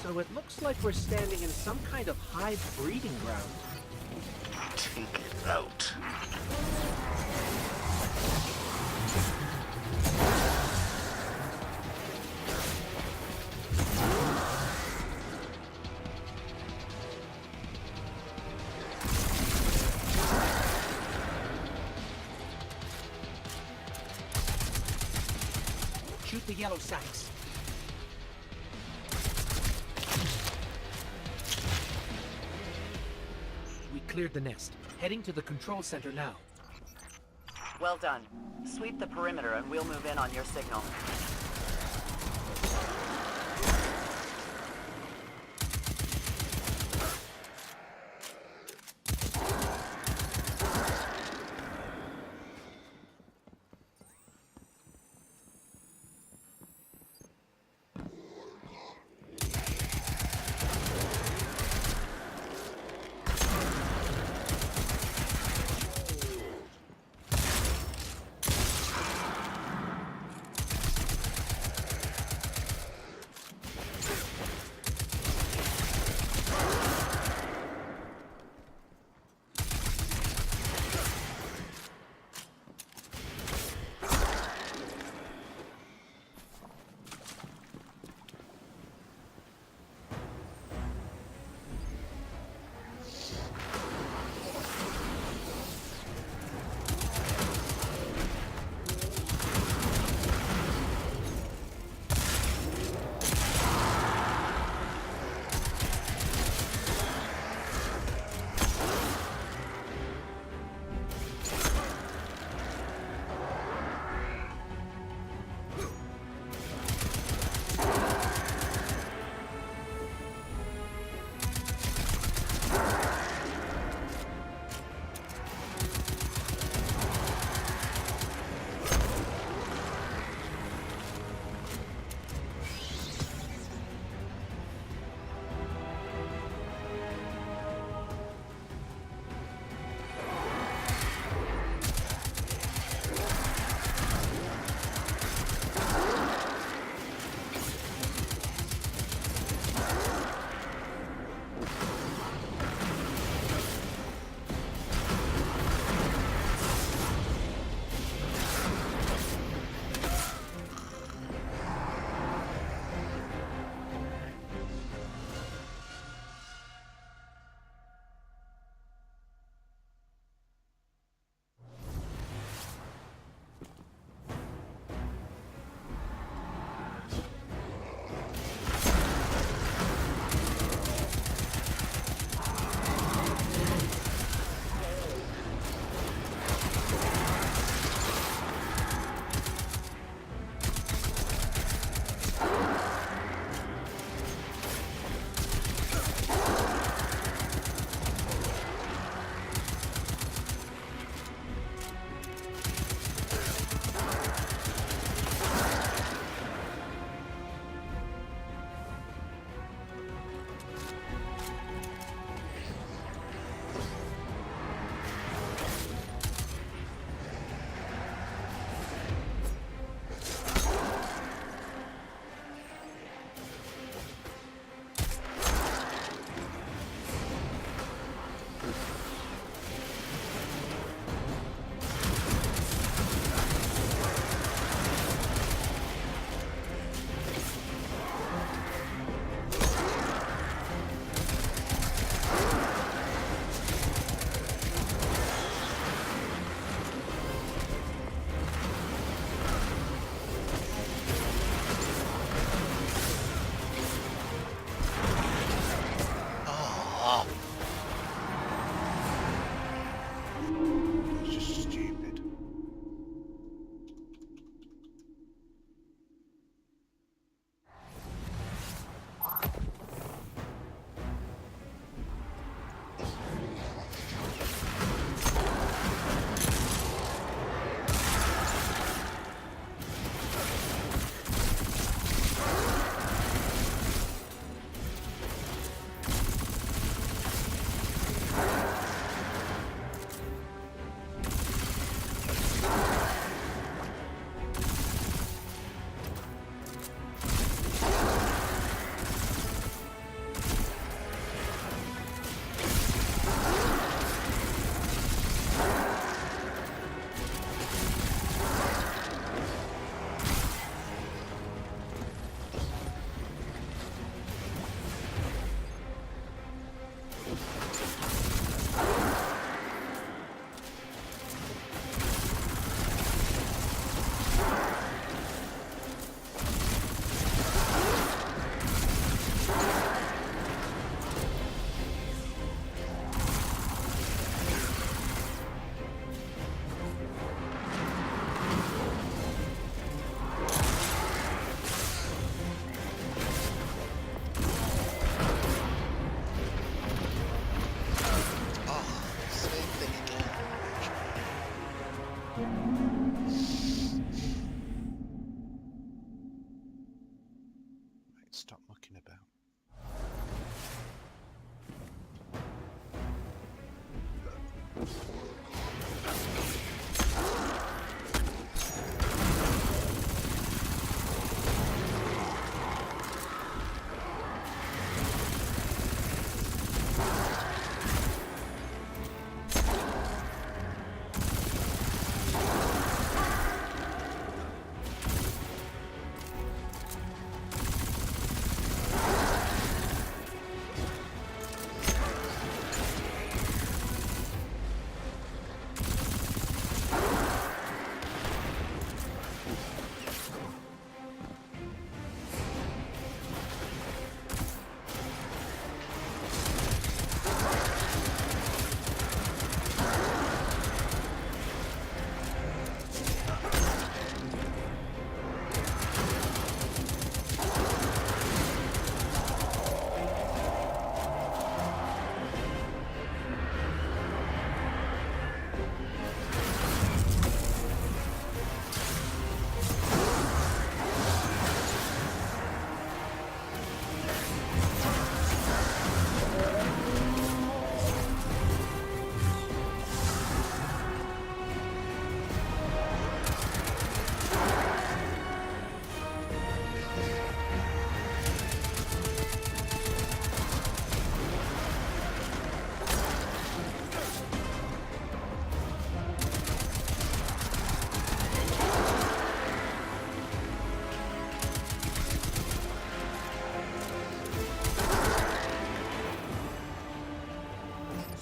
So it looks like we're standing in some kind of hive breeding ground. Take it out. the yellow sacks. We cleared the nest. Heading to the control center now. Well done. Sweep the perimeter and we'll move in on your signal.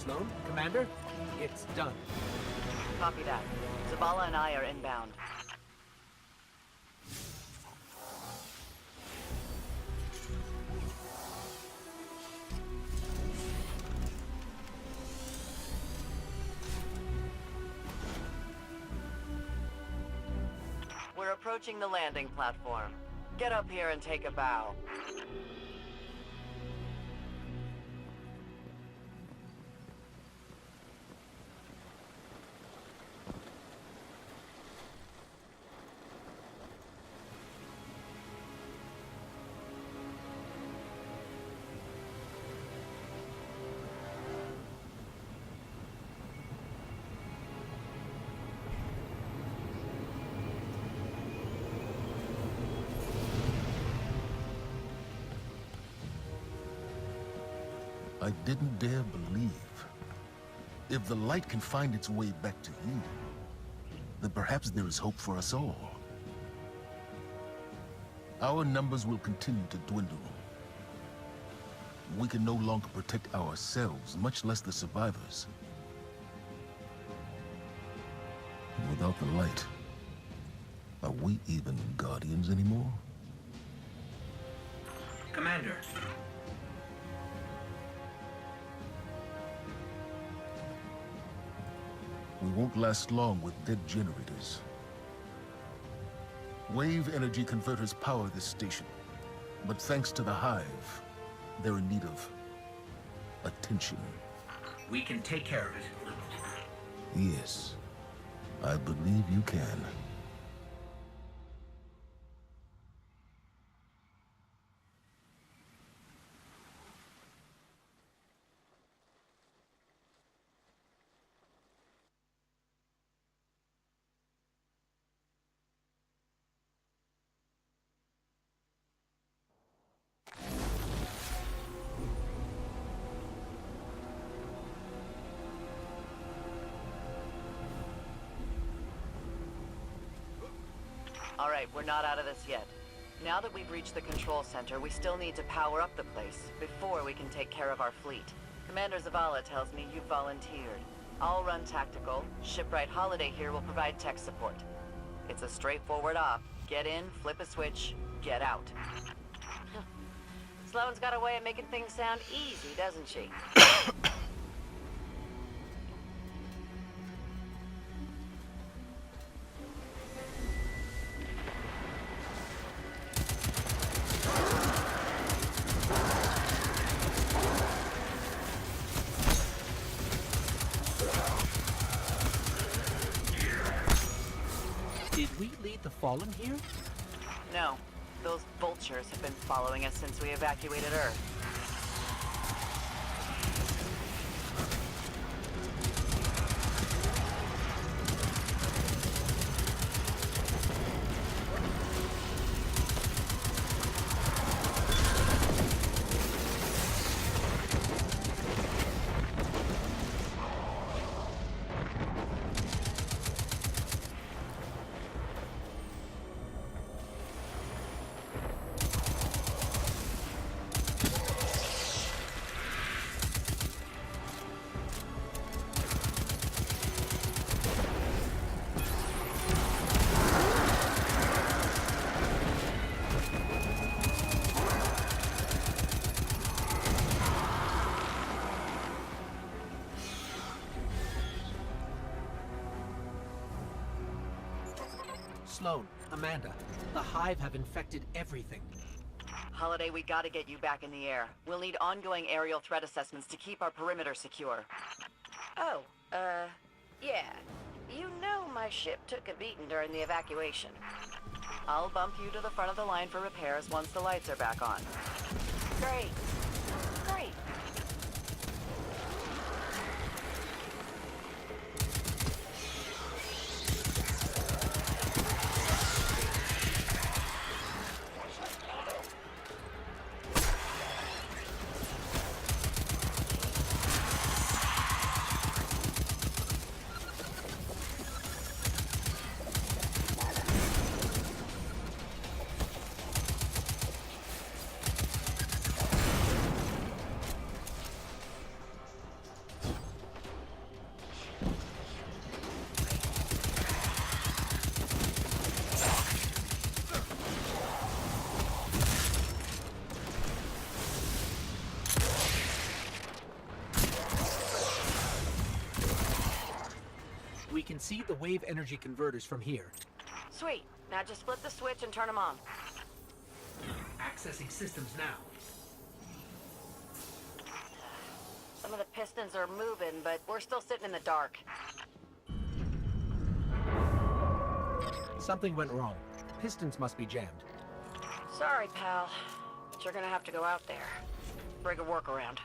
Sloan, Commander, it's done. Copy that. Zavala and I are inbound. We're approaching the landing platform. Get up here and take a bow. I didn't dare believe. If the light can find its way back to you, then perhaps there is hope for us all. Our numbers will continue to dwindle. We can no longer protect ourselves, much less the survivors. Without the light, are we even Guardians anymore? Commander. We won't last long with dead generators. Wave energy converters power this station, but thanks to the Hive, they're in need of attention. We can take care of it. Yes, I believe you can. All right, we're not out of this yet. Now that we've reached the control center, we still need to power up the place before we can take care of our fleet. Commander Zavala tells me you've volunteered. I'll run tactical. Shipwright Holiday here will provide tech support. It's a straightforward op. Get in, flip a switch, get out. Sloane's got a way of making things sound easy, doesn't she? Did we lead the Fallen here? No. Those vultures have been following us since we evacuated Earth. Sloan, Amanda, the Hive have infected everything. Holiday, we gotta get you back in the air. We'll need ongoing aerial threat assessments to keep our perimeter secure. Oh, yeah. You know my ship took a beating during the evacuation. I'll bump you to the front of the line for repairs once the lights are back on. Great. Great. We can see the wave energy converters from here. Sweet. Now just flip the switch and turn them on. Accessing systems now. Some of the pistons are moving, but we're still sitting in the dark. Something went wrong. Pistons must be jammed. Sorry, pal. But you're gonna have to go out there. Bring a workaround.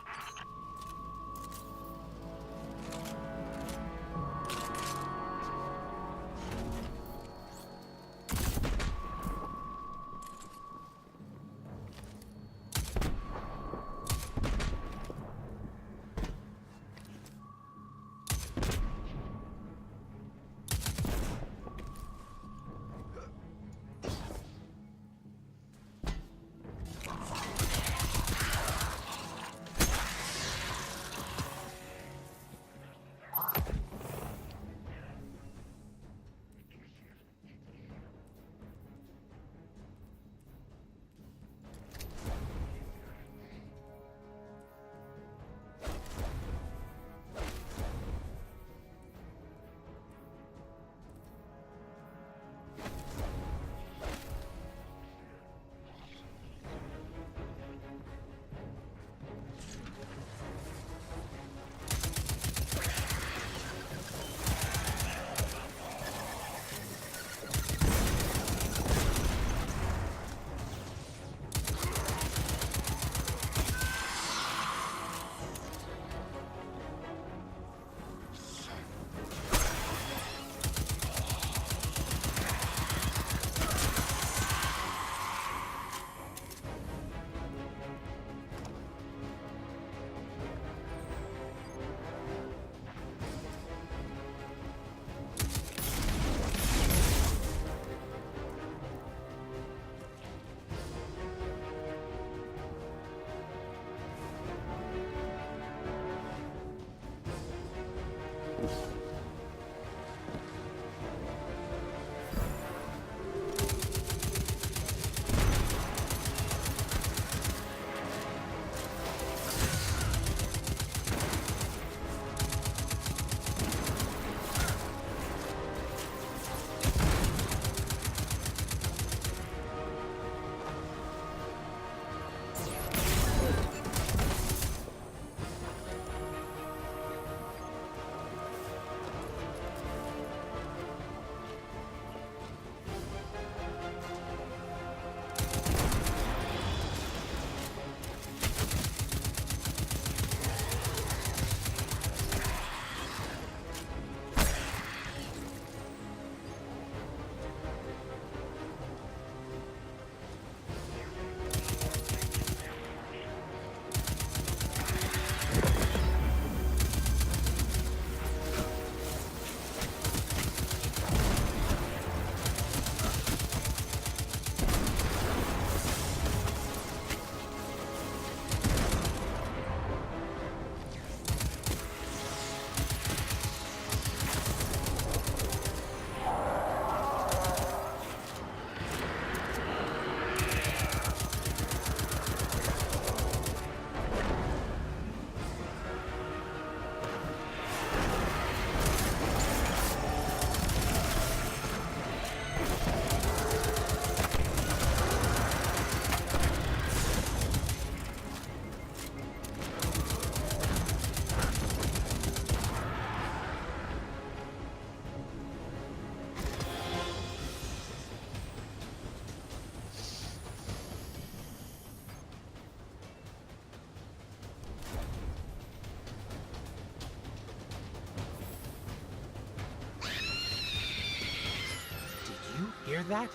hear that?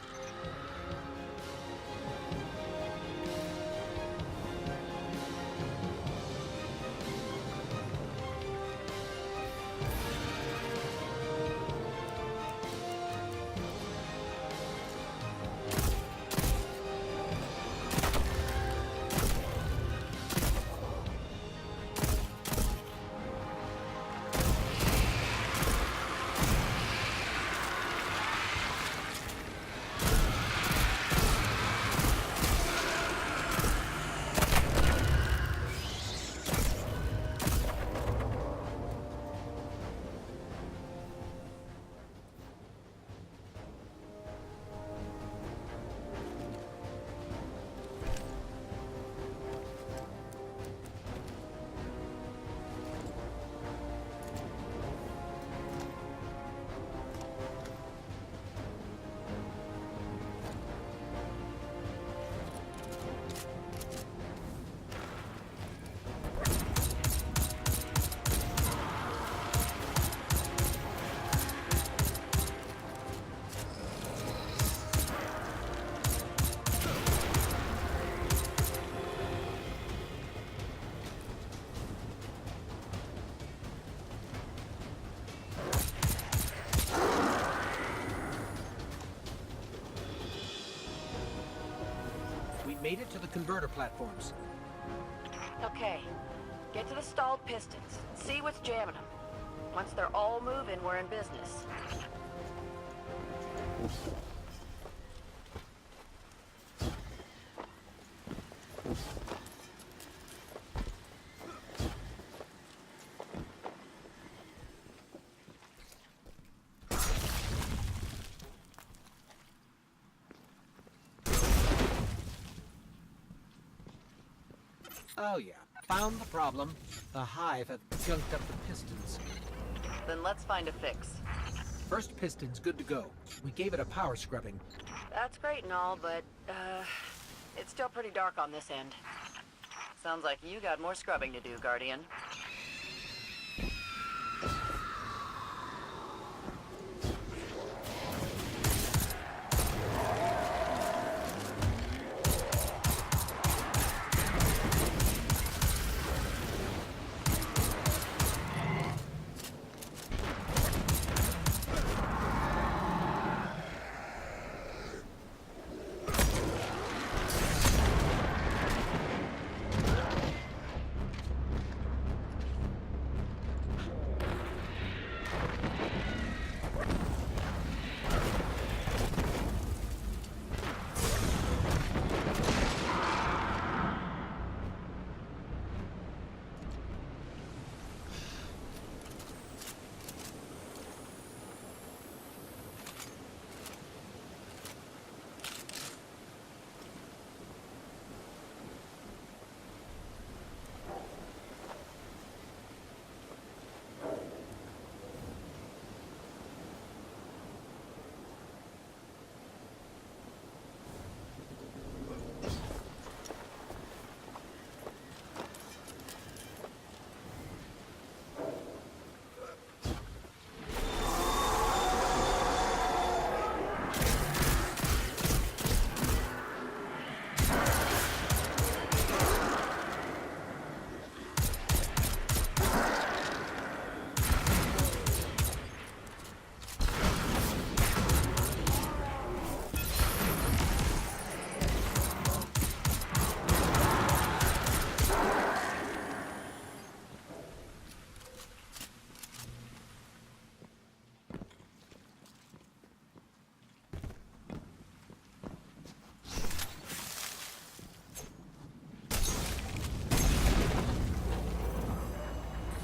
We made it to the converter platforms. Okay. Get to the stalled pistons. See what's jamming them. Once they're all moving, we're in business. Oh yeah, found the problem. The Hive have junked up the pistons. Then let's find a fix. First piston's good to go. We gave it a power scrubbing. That's great and all, but, it's still pretty dark on this end. Sounds like you got more scrubbing to do, Guardian.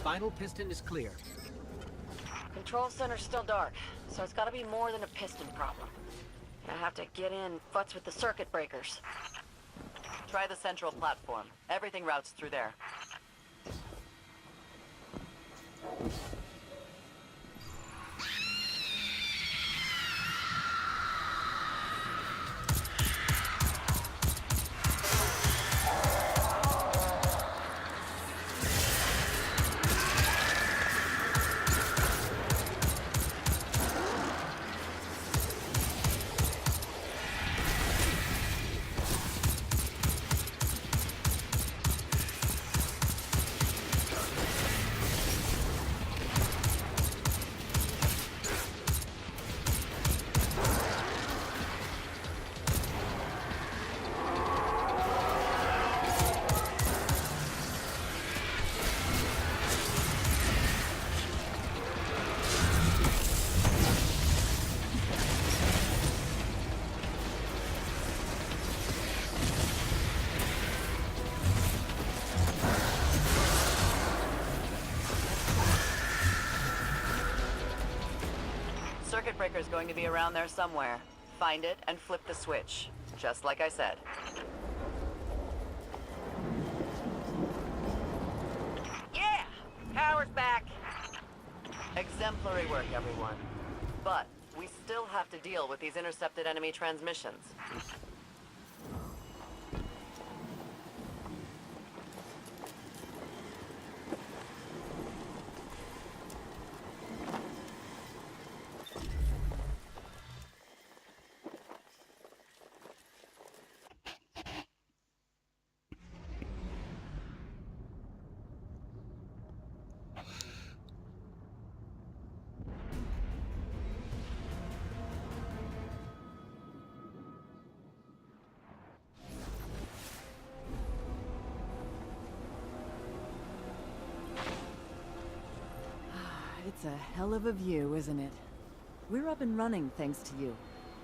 Final piston is clear. Control center's still dark, so it's gotta be more than a piston problem. I have to get in, futz with the circuit breakers. Try the central platform. Everything routes through there. circuit breaker's going to be around there somewhere. Find it and flip the switch. Just like I said. Yeah! Power's back! Exemplary work, everyone. But we still have to deal with these intercepted enemy transmissions. It's a hell of a view, isn't it? We're up and running thanks to you.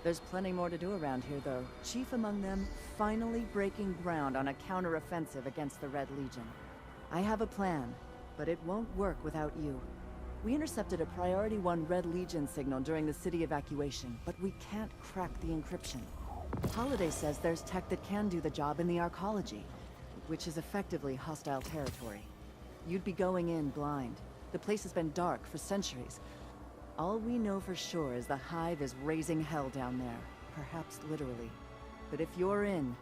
There's plenty more to do around here, though. Chief among them, finally breaking ground on a counter-offensive against the Red Legion. I have a plan, but it won't work without you. We intercepted a Priority 1 Red Legion signal during the city evacuation, but we can't crack the encryption. Holiday says there's tech that can do the job in the arcology, which is effectively hostile territory. You'd be going in blind. The place has been dark for centuries. All we know for sure is the Hive is raising hell down there, perhaps literally. But if you're in,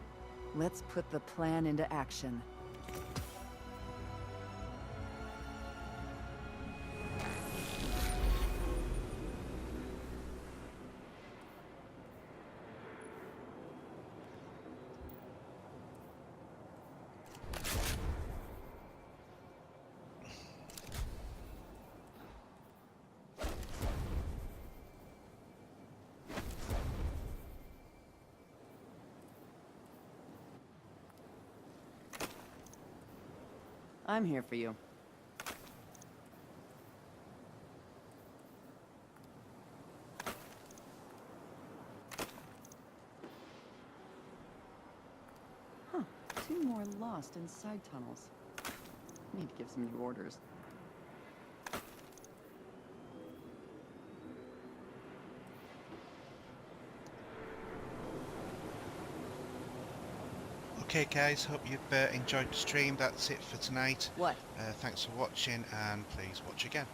let's put the plan into action. I'm here for you. Huh. 2 more lost in side tunnels. Need to give some new orders. Okay guys, hope you've enjoyed the stream. That's it for tonight. What? Thanks for watching, and please watch again.